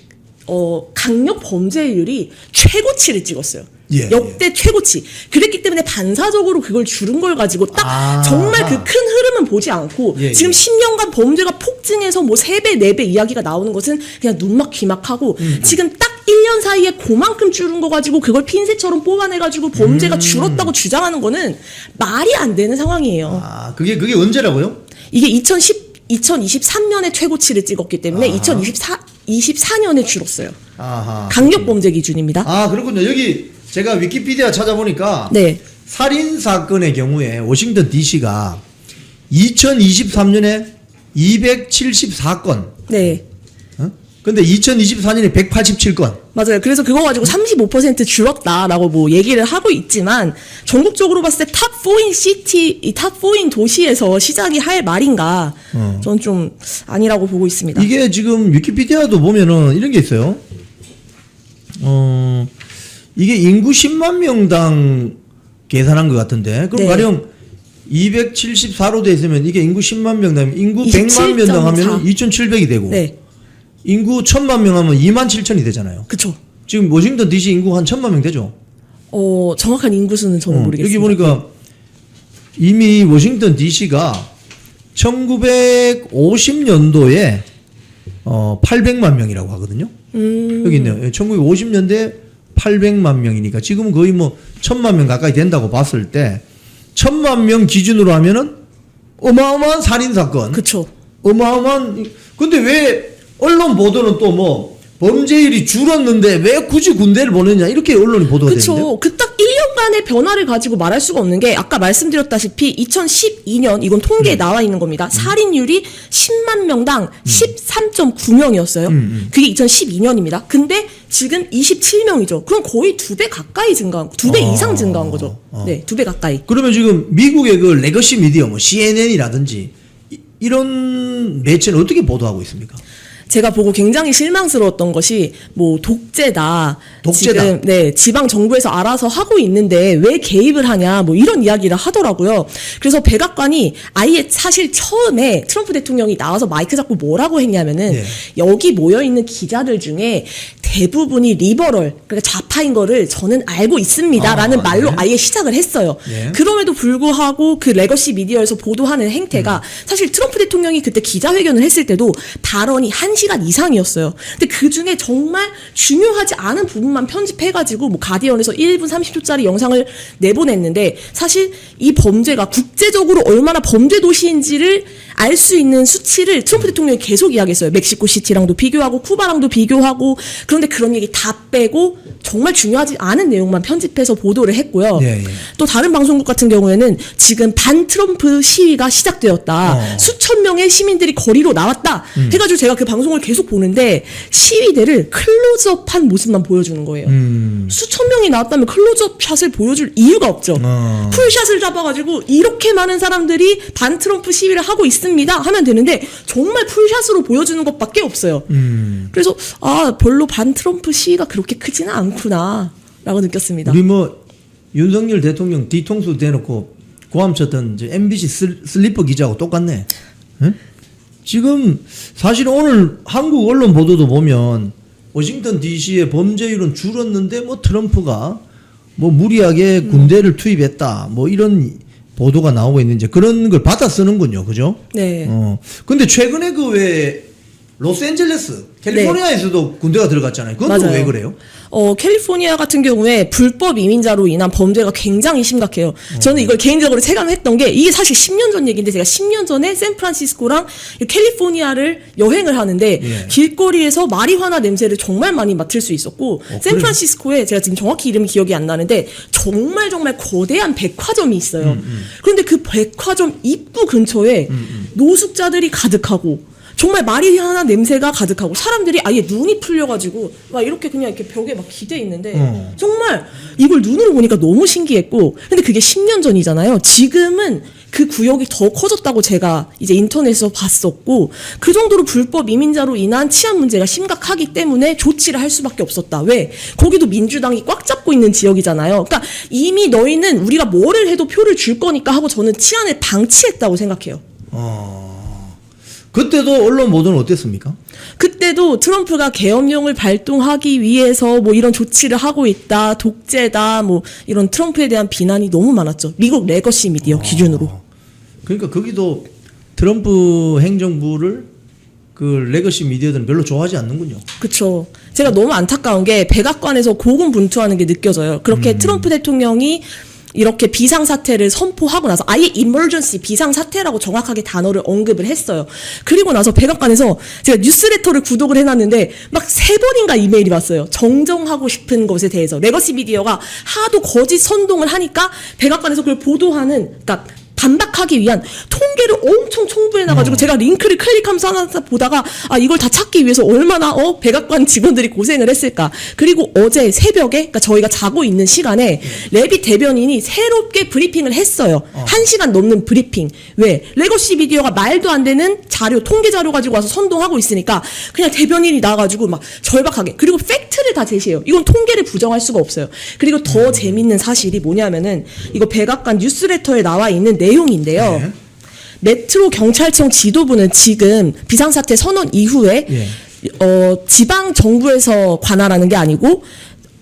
D: 강력 범죄율이 최고치를 찍었어요. 역대 최고치. 그랬기 때문에 반사적으로 그걸 줄은 걸 가지고 딱 정말 그 큰 흐름은 보지 않고 지금 10년간 범죄가 폭증해서 뭐 3배, 4배 이야기가 나오는 것은 그냥 눈막 귀막하고 지금 딱 1년 사이에 그만큼 줄은 거 가지고 그걸 핀셋처럼 뽑아내가지고 범죄가 줄었다고 주장하는 거는 말이 안 되는 상황이에요.
A: 아, 그게 언제라고요?
D: 이게 2023년에 최고치를 찍었기 때문에 2024년에 줄었어요.
A: 아하.
D: 강력 범죄 기준입니다.
A: 아, 그렇군요. 여기 제가 위키피디아 찾아보니까
D: 네.
A: 살인 사건의 경우에 워싱턴 DC가 2023년에 274건.
D: 네.
A: 근데 2024년에 187건.
D: 맞아요. 그래서 그거 가지고 35% 줄었다라고 뭐 얘기를 하고 있지만 전국적으로 봤을 때 탑 4인 시티, 이 탑 4인 도시에서 시장이 할 말인가? 저는 좀 아니라고 보고 있습니다.
A: 이게 지금 위키피디아도 보면은 이런 게 있어요. 이게 인구 10만 명당 계산한 것 같은데 그럼
D: 네.
A: 가령 274로 돼 있으면 이게 인구 10만 명당 인구 100만 명당 하면 2,700이 되고
D: 네.
A: 인구 1,000만 명 하면 27,000이 되잖아요.
D: 그쵸.
A: 지금 워싱턴 DC 인구 한 1,000만 명 되죠.
D: 정확한 인구수는 저는 모르겠습니다.
A: 여기 보니까 이미 워싱턴 DC가 1950년도에 800만 명이라고 하거든요. 여기 있네요. 1950년대 800만 명이니까 지금은 거의 뭐 1,000만 명 가까이 된다고 봤을 때 1,000만 명 기준으로 하면은 어마어마한 살인 사건.
D: 그쵸.
A: 어마어마한. 근데 왜 언론 보도는 또 뭐 범죄율이 줄었는데 왜 굳이 군대를 보내냐 이렇게 언론이 보도가 되는데.
D: 그쵸. 그 딱 1년간의 변화를 가지고 말할 수가 없는 게 아까 말씀드렸다시피 2012년 이건 통계에 나와 있는 겁니다. 살인율이 10만 명당 13.9명이었어요. 그게 2012년입니다. 근데 지금 27명이죠. 그럼 거의 2배 가까이 증가한, 2배 이상 증가한 거죠. 네, 2배 가까이.
A: 그러면 지금 미국의 그 레거시 미디어 뭐 CNN이라든지 이런 매체는 어떻게 보도하고 있습니까?
D: 제가 보고 굉장히 실망스러웠던 것이 뭐 독재다.
A: 독재다.
D: 지금 네, 지방 정부에서 알아서 하고 있는데 왜 개입을 하냐 뭐 이런 이야기를 하더라고요. 그래서 백악관이 아예 사실 처음에 트럼프 대통령이 나와서 마이크 잡고 뭐라고 했냐면은
A: 네.
D: 여기 모여 있는 기자들 중에 대부분이 리버럴, 그러니까 좌파인 거를 저는 알고 있습니다라는 말로
A: 네.
D: 아예 시작을 했어요.
A: 네.
D: 그럼에도 불구하고 그 레거시 미디어에서 보도하는 행태가 사실 트럼프 대통령이 그때 기자회견을 했을 때도 발언이 1시간 이상이었어요. 근데 그 중에 정말 중요하지 않은 부분만 편집해가지고 뭐 가디언에서 1분 30초짜리 영상을 내보냈는데 사실 이 범죄가 국제적으로 얼마나 범죄 도시인지를 알 수 있는 수치를 트럼프 대통령이 계속 이야기했어요. 멕시코 시티랑도 비교하고 쿠바랑도 비교하고 그런데 그런 얘기 다 빼고 정말 중요하지 않은 내용만 편집해서 보도를 했고요.
A: 예, 예.
D: 또 다른 방송국 같은 경우에는 지금 반 트럼프 시위가 시작되었다. 수천 명의 시민들이 거리로 나왔다. 해가지고 제가 그 방송을 계속 보는데 시위대를 클로즈업한 모습만 보여주는 거예요. 수천 명이 나왔다면 클로즈업 샷을 보여줄 이유가 없죠. 풀샷을 잡아가지고 이렇게 많은 사람들이 반 트럼프 시위를 하고 있습니다 하면 되는데 정말 풀샷으로 보여주는 것밖에 없어요. 그래서 별로 반 트럼프 시위가 그렇게 크지는 않구나. 라고 느꼈습니다.
A: 우리 뭐 윤석열 대통령 뒤통수 대놓고 고함 쳤던 이제 MBC 슬리퍼 기자하고 똑같네. 응? 지금 사실 오늘 한국 언론 보도도 보면 워싱턴 DC의 범죄율은 줄었는데 뭐 트럼프가 뭐 무리하게 군대를 투입했다 뭐 이런 보도가 나오고 있는지 그런 걸 받아 쓰는군요, 그죠?
D: 네.
A: 근데 최근에 그 왜 로스앤젤레스, 캘리포니아에서도 군대가 들어갔잖아요. 그건 또
D: 맞아요.
A: 왜 그래요?
D: 캘리포니아 같은 경우에 불법 이민자로 인한 범죄가 굉장히 심각해요. 저는 이걸 개인적으로 체감했던 게 이게 사실 10년 전 얘기인데 제가 10년 전에 샌프란시스코랑 캘리포니아를 여행을 하는데
A: 예.
D: 길거리에서 마리화나 냄새를 정말 많이 맡을 수 있었고 샌프란시스코에 제가 지금 정확히 이름이 기억이 안 나는데 정말 거대한 백화점이 있어요. 그런데 그 백화점 입구 근처에 노숙자들이 가득하고 정말 마리화나 냄새가 가득하고 사람들이 아예 눈이 풀려가지고 막 이렇게 그냥 이렇게 벽에 막 기대 있는데 정말 이걸 눈으로 보니까 너무 신기했고 근데 그게 10년 전이잖아요. 지금은 그 구역이 더 커졌다고 제가 이제 인터넷에서 봤었고 그 정도로 불법 이민자로 인한 치안 문제가 심각하기 때문에 조치를 할 수밖에 없었다. 왜? 거기도 민주당이 꽉 잡고 있는 지역이잖아요. 그러니까 이미 너희는 우리가 뭐를 해도 표를 줄 거니까 하고 저는 치안을 방치했다고 생각해요.
A: 그때도 언론 보도는 어땠습니까?
D: 그때도 트럼프가 계엄령을 발동하기 위해서 뭐 이런 조치를 하고 있다, 독재다, 뭐 이런 트럼프에 대한 비난이 너무 많았죠. 미국 레거시 미디어 기준으로.
A: 그러니까 거기도 트럼프 행정부를 그 레거시 미디어들은 별로 좋아하지 않는군요.
D: 그렇죠. 제가 너무 안타까운 게 백악관에서 고군분투하는 게 느껴져요. 그렇게 트럼프 대통령이 이렇게 비상사태를 선포하고 나서 아예 emergency 비상사태라고 정확하게 단어를 언급을 했어요. 그리고 나서 백악관에서 제가 뉴스레터를 구독을 해놨는데 막 3번인가 이메일이 왔어요. 정정하고 싶은 것에 대해서. 레거시 미디어가 하도 거짓 선동을 하니까 백악관에서 그걸 보도하는 그러니까 반박하기 위한 통계를 엄청 첨부해놔가지고 제가 링크를 클릭하면서 하나 보다가 아 이걸 다 찾기 위해서 얼마나 백악관 직원들이 고생을 했을까. 그리고 어제 새벽에 그러니까 저희가 자고 있는 시간에 레빗 대변인이 새롭게 브리핑을 했어요. 1시간 넘는 브리핑. 왜? 레거시 미디어가 말도 안 되는 자료 통계 자료 가지고 와서 선동하고 있으니까 그냥 대변인이 나와가지고 막 절박하게 그리고 팩트를 다 제시해요. 이건 통계를 부정할 수가 없어요. 그리고 더 재밌는 사실이 뭐냐면은 이거 백악관 뉴스레터에 나와 있는 내용인데요.
A: 네.
D: 메트로 경찰청 지도부는 지금 비상사태 선언 이후에 지방 정부에서 관할하는 게 아니고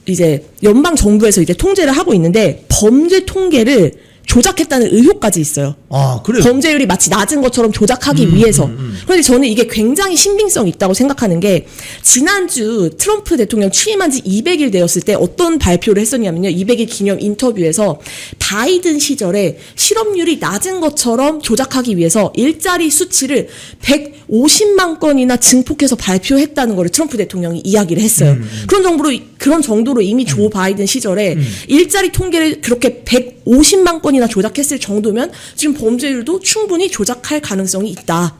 D: 이제 연방 정부에서 이제 통제를 하고 있는데 범죄 통계를 조작했다는 의혹까지 있어요.
A: 아, 그래요?
D: 범죄율이 마치 낮은 것처럼 조작하기 위해서. 그런데 저는 이게 굉장히 신빙성이 있다고 생각하는 게 지난주 트럼프 대통령 취임한 지 200일 되었을 때 어떤 발표를 했었냐면요. 200일 기념 인터뷰에서 바이든 시절에 실업률이 낮은 것처럼 조작하기 위해서 일자리 수치를 150만 건이나 증폭해서 발표했다는 걸 트럼프 대통령이 이야기를 했어요. 그런 정도로 이미 조 바이든 시절에 일자리 통계를 그렇게 150만 건이나 조작했을 정도면 지금 범죄율도 충분히 조작할 가능성이 있다.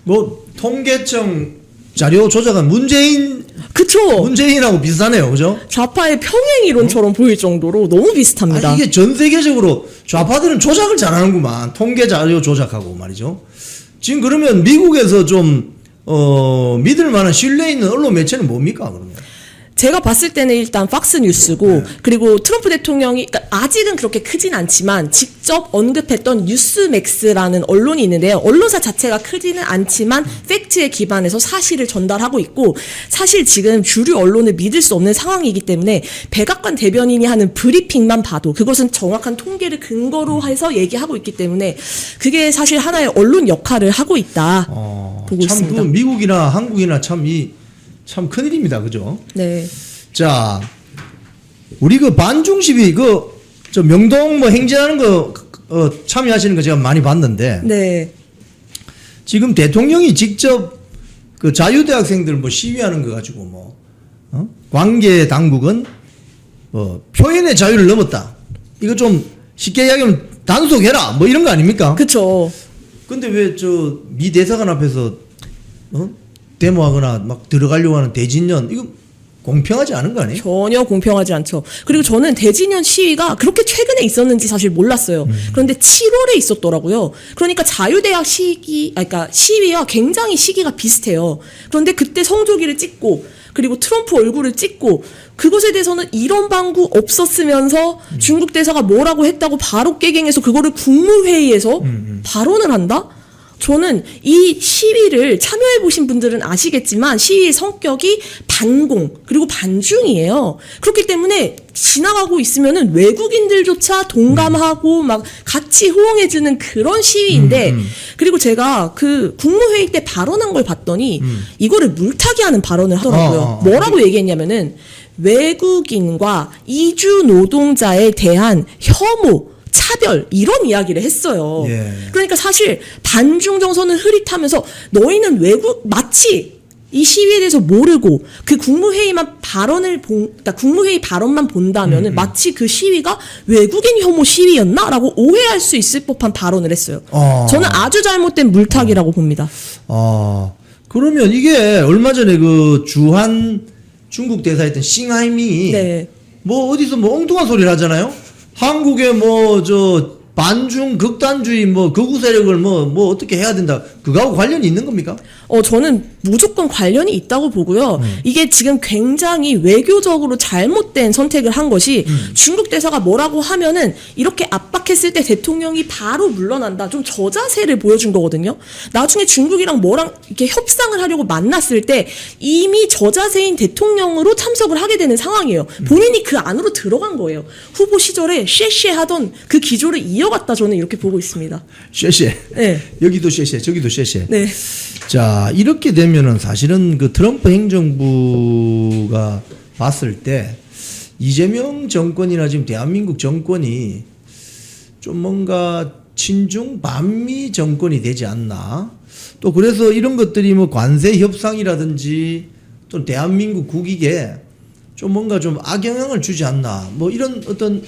A: 뭐 통계청 자료 조작은
D: 그쵸?
A: 문재인하고 비슷하네요, 그죠?
D: 좌파의 평행 이론처럼 보일 정도로 너무 비슷합니다.
A: 이게 전 세계적으로 좌파들은 조작을 잘하는구만. 통계 자료 조작하고 말이죠. 지금 그러면 미국에서 좀 믿을 만한 신뢰 있는 언론 매체는 뭡니까 그러면?
D: 제가 봤을 때는 일단 팍스뉴스고 그리고 트럼프 대통령이 그러니까 아직은 그렇게 크진 않지만 직접 언급했던 뉴스맥스라는 언론이 있는데요. 언론사 자체가 크지는 않지만 팩트에 기반해서 사실을 전달하고 있고 사실 지금 주류 언론을 믿을 수 없는 상황이기 때문에 백악관 대변인이 하는 브리핑만 봐도 그것은 정확한 통계를 근거로 해서 얘기하고 있기 때문에 그게 사실 하나의 언론 역할을 하고 있다 보고
A: 참
D: 있습니다.
A: 그 미국이나 한국이나 참 큰일입니다. 그죠?
D: 네.
A: 자, 우리 그 반중시비 저 명동 뭐 행진하는 거 참여하시는 거 제가 많이 봤는데
D: 네.
A: 지금 대통령이 직접 그 자유대학생들 뭐 시위하는 거 가지고 관계 당국은 표현의 자유를 넘었다. 이거 좀 쉽게 이야기하면 단속해라. 뭐 이런 거 아닙니까?
D: 그쵸.
A: 근데 왜 미 대사관 앞에서 데모하거나 막 들어가려고 하는 대진년 이거 공평하지 않은 거 아니에요?
D: 전혀 공평하지 않죠. 그리고 저는 대진현 시위가 그렇게 최근에 있었는지 사실 몰랐어요. 그런데 7월에 있었더라고요. 그러니까 자유대학 그러니까 시위와 굉장히 시기가 비슷해요. 그런데 그때 성조기를 찍고 그리고 트럼프 얼굴을 찍고 그것에 대해서는 이런 방구 없었으면서 중국 대사가 뭐라고 했다고 바로 깨갱해서 그거를 국무회의에서 발언을 한다? 저는 이 시위를 참여해보신 분들은 아시겠지만 시위의 성격이 반공 그리고 반중이에요. 그렇기 때문에 지나가고 있으면은 외국인들조차 동감하고 막 같이 호응해주는 그런 시위인데 그리고 제가 그 국무회의 때 발언한 걸 봤더니 이거를 물타기 하는 발언을 하더라고요. 뭐라고 얘기했냐면은 외국인과 이주 노동자에 대한 혐오 차별 이런 이야기를 했어요.
A: 예.
D: 그러니까 사실 반중 정서는 흐릿하면서 너희는 마치 이 시위에 대해서 모르고 그 그러니까 국무회의 발언만 본다면은 마치 그 시위가 외국인 혐오 시위였나라고 오해할 수 있을 법한 발언을 했어요. 저는 아주 잘못된 물타기라고 봅니다.
A: 그러면 이게 얼마 전에 그 주한 중국 대사였던 싱하이밍이
D: 네.
A: 뭐 어디서 뭐 엉뚱한 소리를 하잖아요. 한국의 뭐 저 반중 극단주의 뭐 극우 세력을 뭐 어떻게 해야 된다. 그거하고 관련이 있는 겁니까?
D: 저는 무조건 관련이 있다고 보고요. 이게 지금 굉장히 외교적으로 잘못된 선택을 한 것이 중국 대사가 뭐라고 하면은 이렇게 압박했을 때 대통령이 바로 물러난다. 좀 저자세를 보여준 거거든요. 나중에 중국이랑 뭐랑 이렇게 협상을 하려고 만났을 때 이미 저자세인 대통령으로 참석을 하게 되는 상황이에요. 본인이 그 안으로 들어간 거예요. 후보 시절에 쉐쉐 하던 그 기조를 이어갔다 저는 이렇게 보고 있습니다.
A: 쉐쉐.
D: 네.
A: 여기도 쉐쉐, 저기도 쉐쉐.
D: 네.
A: 자, 이렇게 되면은 사실은 그 트럼프 행정부가 봤을 때 이재명 정권이나 지금 대한민국 정권이 좀 뭔가 친중 반미 정권이 되지 않나. 또 그래서 이런 것들이 뭐 관세 협상이라든지 또 대한민국 국익에 좀 뭔가 좀 악영향을 주지 않나. 뭐 이런 어떤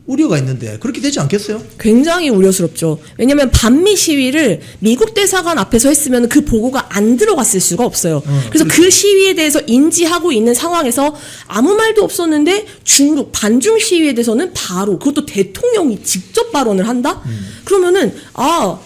A: 우려가 있는데 그렇게 되지 않겠어요?
D: 굉장히 우려스럽죠. 왜냐하면 반미 시위를 미국 대사관 앞에서 했으면 그 보고가 안 들어갔을 수가 없어요. 그래서 그 시위에 대해서 인지하고 있는 상황에서 아무 말도 없었는데 중국 반중 시위에 대해서는 바로 그것도 대통령이 직접 발언을 한다? 그러면은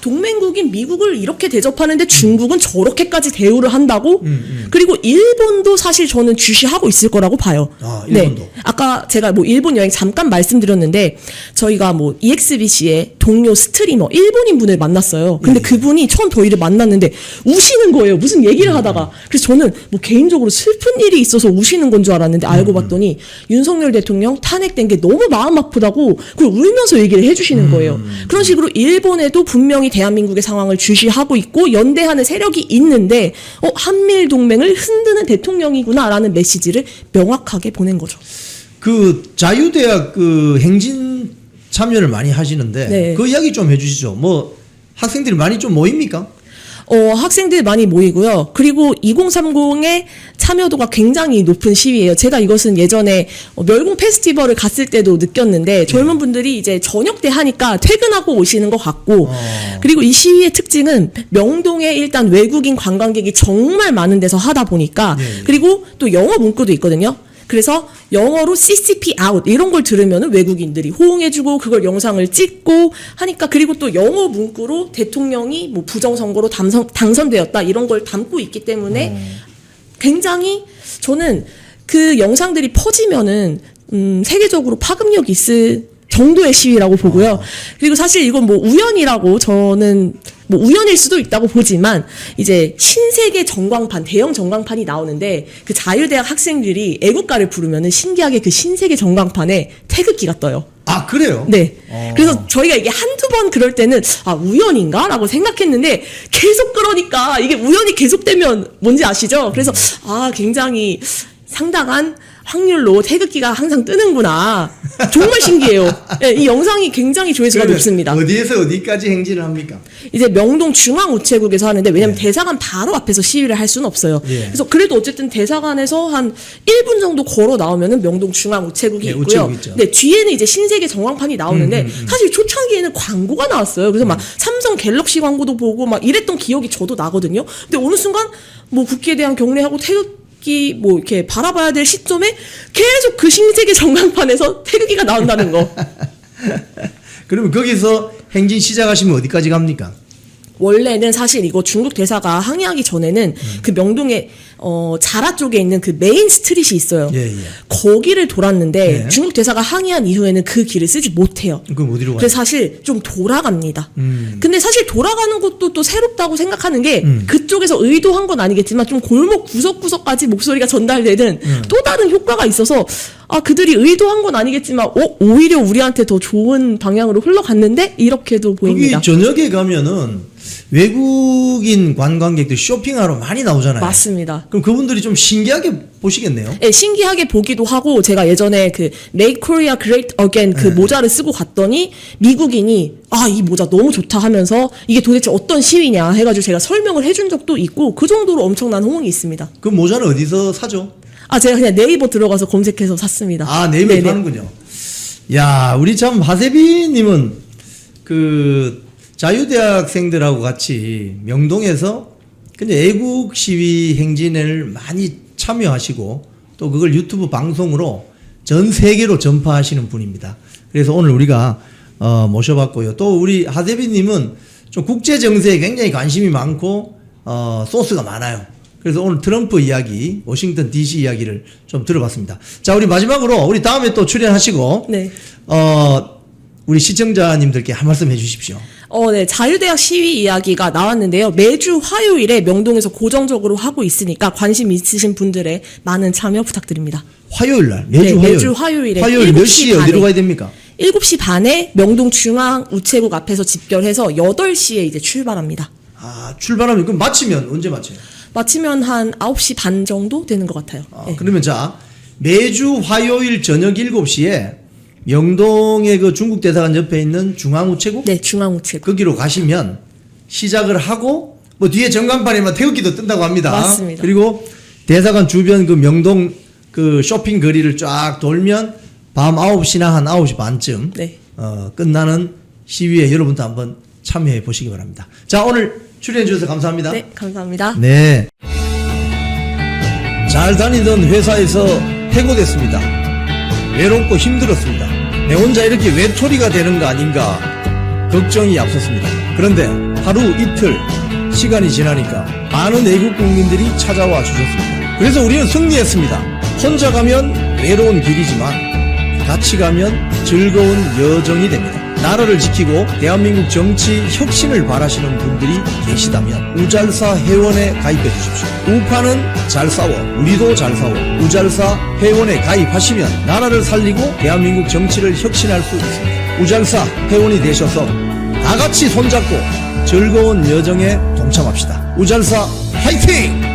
D: 동맹국인 미국을 이렇게 대접하는데 중국은 저렇게까지 대우를 한다고? 그리고 일본도 사실 저는 주시하고 있을 거라고 봐요.
A: 일본도.
D: 네. 아까 제가 뭐 일본 여행 잠깐 말씀드렸는데 저희가 뭐 EXBC의 동료 스트리머 일본인 분을 만났어요. 근데 그분이 처음 저희를 만났는데 우시는 거예요. 무슨 얘기를 하다가. 그래서 저는 뭐 개인적으로 슬픈 일이 있어서 우시는 건 줄 알았는데 알고 봤더니 윤석열 대통령 탄핵된 게 너무 마음 아프다고 그걸 울면서 얘기를 해주시는 거예요. 그런 식으로 일본에도 분명히 대한민국의 상황을 주시하고 있고 연대하는 세력이 있는데 한미일 동맹을 흔드는 대통령이구나라는 메시지를 명확하게 보낸 거죠.
A: 그 자유대학 그 행진 참여를 많이 하시는데
D: 네.
A: 그 이야기 좀 해주시죠. 뭐 학생들이 많이 좀 모입니까?
D: 학생들 많이 모이고요. 그리고 2030의 참여도가 굉장히 높은 시위예요. 제가 이것은 예전에 멸공 페스티벌을 갔을 때도 느꼈는데 젊은 분들이 이제 저녁 때 하니까 퇴근하고 오시는 것 같고 그리고 이 시위의 특징은 명동에 일단 외국인 관광객이 정말 많은 데서 하다 보니까 그리고 또 영어 문구도 있거든요. 그래서 영어로 CCP out 이런 걸 들으면 외국인들이 호응해주고 그걸 영상을 찍고 하니까 그리고 또 영어 문구로 대통령이 뭐 부정선거로 당선되었다 이런 걸 담고 있기 때문에 굉장히 저는 그 영상들이 퍼지면은 세계적으로 파급력이 있을 정도의 시위라고 보고요. 그리고 사실 이건 뭐 우연이라고 저는 뭐 우연일 수도 있다고 보지만 이제 신세계 전광판 대형 전광판이 나오는데 그 자유대학 학생들이 애국가를 부르면은 신기하게 그 신세계 전광판에 태극기가 떠요.
A: 아, 그래요?
D: 네. 그래서 저희가 이게 한두 번 그럴 때는 우연인가? 라고 생각했는데 계속 그러니까 이게 우연이 계속되면 뭔지 아시죠? 그래서 굉장히 상당한 확률로 태극기가 항상 뜨는구나. 정말 신기해요. 네, 이 영상이 굉장히 조회수가 높습니다.
A: 어디에서 어디까지 행진을 합니까?
D: 이제 명동 중앙우체국에서 하는데 왜냐면 대사관 바로 앞에서 시위를 할 수는 없어요. 그래서 그래도 어쨌든 대사관에서 한 1분 정도 걸어 나오면은 명동 중앙우체국이 있고요.
A: 우체국 있죠.
D: 네, 뒤에는 이제 신세계 전광판이 나오는데 사실 초창기에는 광고가 나왔어요. 그래서 막 삼성 갤럭시 광고도 보고 막 이랬던 기억이 저도 나거든요. 근데 어느 순간 뭐 국기에 대한 경례하고 뭐 이렇게 바라봐야 될 시점에 계속 그 신세계 전광판에서 태극기가 나온다는 거.
A: 그러면 거기서 행진 시작하시면 어디까지 갑니까?
D: 원래는 사실 이거 중국 대사가 항해하기 전에는 그 명동에 자라 쪽에 있는 그 메인 스트릿이 있어요.
A: 예, 예.
D: 거기를 돌았는데
A: 예.
D: 중국 대사가 항해한 이후에는 그 길을 쓰지 못해요.
A: 그럼 어디로 가요?
D: 그래서 사실 좀 돌아갑니다. 근데 사실 돌아가는 것도 또 새롭다고 생각하는 게 그쪽에서 의도한 건 아니겠지만 좀 골목 구석구석까지 목소리가 전달되는 또 다른 효과가 있어서 아 그들이 의도한 건 아니겠지만 오히려 우리한테 더 좋은 방향으로 흘러갔는데 이렇게도 보입니다.
A: 거기 저녁에 가면은 외국인 관광객들 쇼핑하러 많이 나오잖아요.
D: 맞습니다.
A: 그럼 그분들이 좀 신기하게 보시겠네요.
D: 네, 신기하게 보기도 하고 제가 예전에 그 Make Korea Great Again 그 모자를 쓰고 갔더니 미국인이 아, 이 모자 너무 좋다 하면서 이게 도대체 어떤 시위냐 해가지고 제가 설명을 해준 적도 있고 그 정도로 엄청난 호응이 있습니다.
A: 그 모자는 어디서 사죠?
D: 아, 제가 그냥 네이버 들어가서 검색해서 샀습니다.
A: 아, 네이버에 파는군요. 야, 우리 참 하세빈님은 그 자유대학생들하고 같이 명동에서 근데 애국 시위 행진을 많이 참여하시고 또 그걸 유튜브 방송으로 전 세계로 전파하시는 분입니다. 그래서 오늘 우리가 모셔봤고요. 또 우리 하세빈님은 좀 국제 정세에 굉장히 관심이 많고 소스가 많아요. 그래서 오늘 트럼프 이야기, 워싱턴 DC 이야기를 좀 들어봤습니다. 자, 우리 마지막으로 우리 다음에 또 출연하시고
D: 네.
A: 우리 시청자님들께 한 말씀 해주십시오.
D: 네. 자유대학 시위 이야기가 나왔는데요. 매주 화요일에 명동에서 고정적으로 하고 있으니까 관심 있으신 분들의 많은 참여 부탁드립니다.
A: 화요일 날, 매주
D: 네,
A: 화요일.
D: 매주 화요일에
A: 화요일 몇
D: 7시
A: 시에
D: 반에.
A: 어디로 가야 됩니까?
D: 7시 반에 명동 중앙 우체국 앞에서 집결해서 8시에 이제 출발합니다.
A: 아, 출발하면 그럼 마치면 언제 마쳐요?
D: 마치면 한 9시 반 정도 되는 것 같아요. 네.
A: 그러면 자, 매주 화요일 저녁 7시에 명동의 그 중국 대사관 옆에 있는 중앙우체국?
D: 네, 중앙우체국.
A: 거기로 가시면 시작을 하고 뭐 뒤에 전광판에 막 태극기도 뜬다고 합니다.
D: 맞습니다.
A: 그리고 대사관 주변 그 명동 그 쇼핑 거리를 쫙 돌면 밤 9시나 한 9시 반쯤
D: 네.
A: 끝나는 시위에 여러분도 한번 참여해 보시기 바랍니다. 자, 오늘 출연해 주셔서 감사합니다.
D: 네, 감사합니다.
A: 네. 잘 다니던 회사에서 해고됐습니다. 외롭고 힘들었습니다. 내 혼자 이렇게 외톨이가 되는 거 아닌가 걱정이 앞섰습니다. 그런데 하루 이틀 시간이 지나니까 많은 애국 국민들이 찾아와 주셨습니다. 그래서 우리는 승리했습니다. 혼자 가면 외로운 길이지만 같이 가면 즐거운 여정이 됩니다. 나라를 지키고 대한민국 정치 혁신을 바라시는 분들이 계시다면 우잘사 회원에 가입해 주십시오. 우파는 잘 싸워, 우리도 잘 싸워. 우잘사 회원에 가입하시면 나라를 살리고 대한민국 정치를 혁신할 수 있습니다. 우잘사 회원이 되셔서 다 같이 손잡고 즐거운 여정에 동참합시다. 우잘사 화이팅!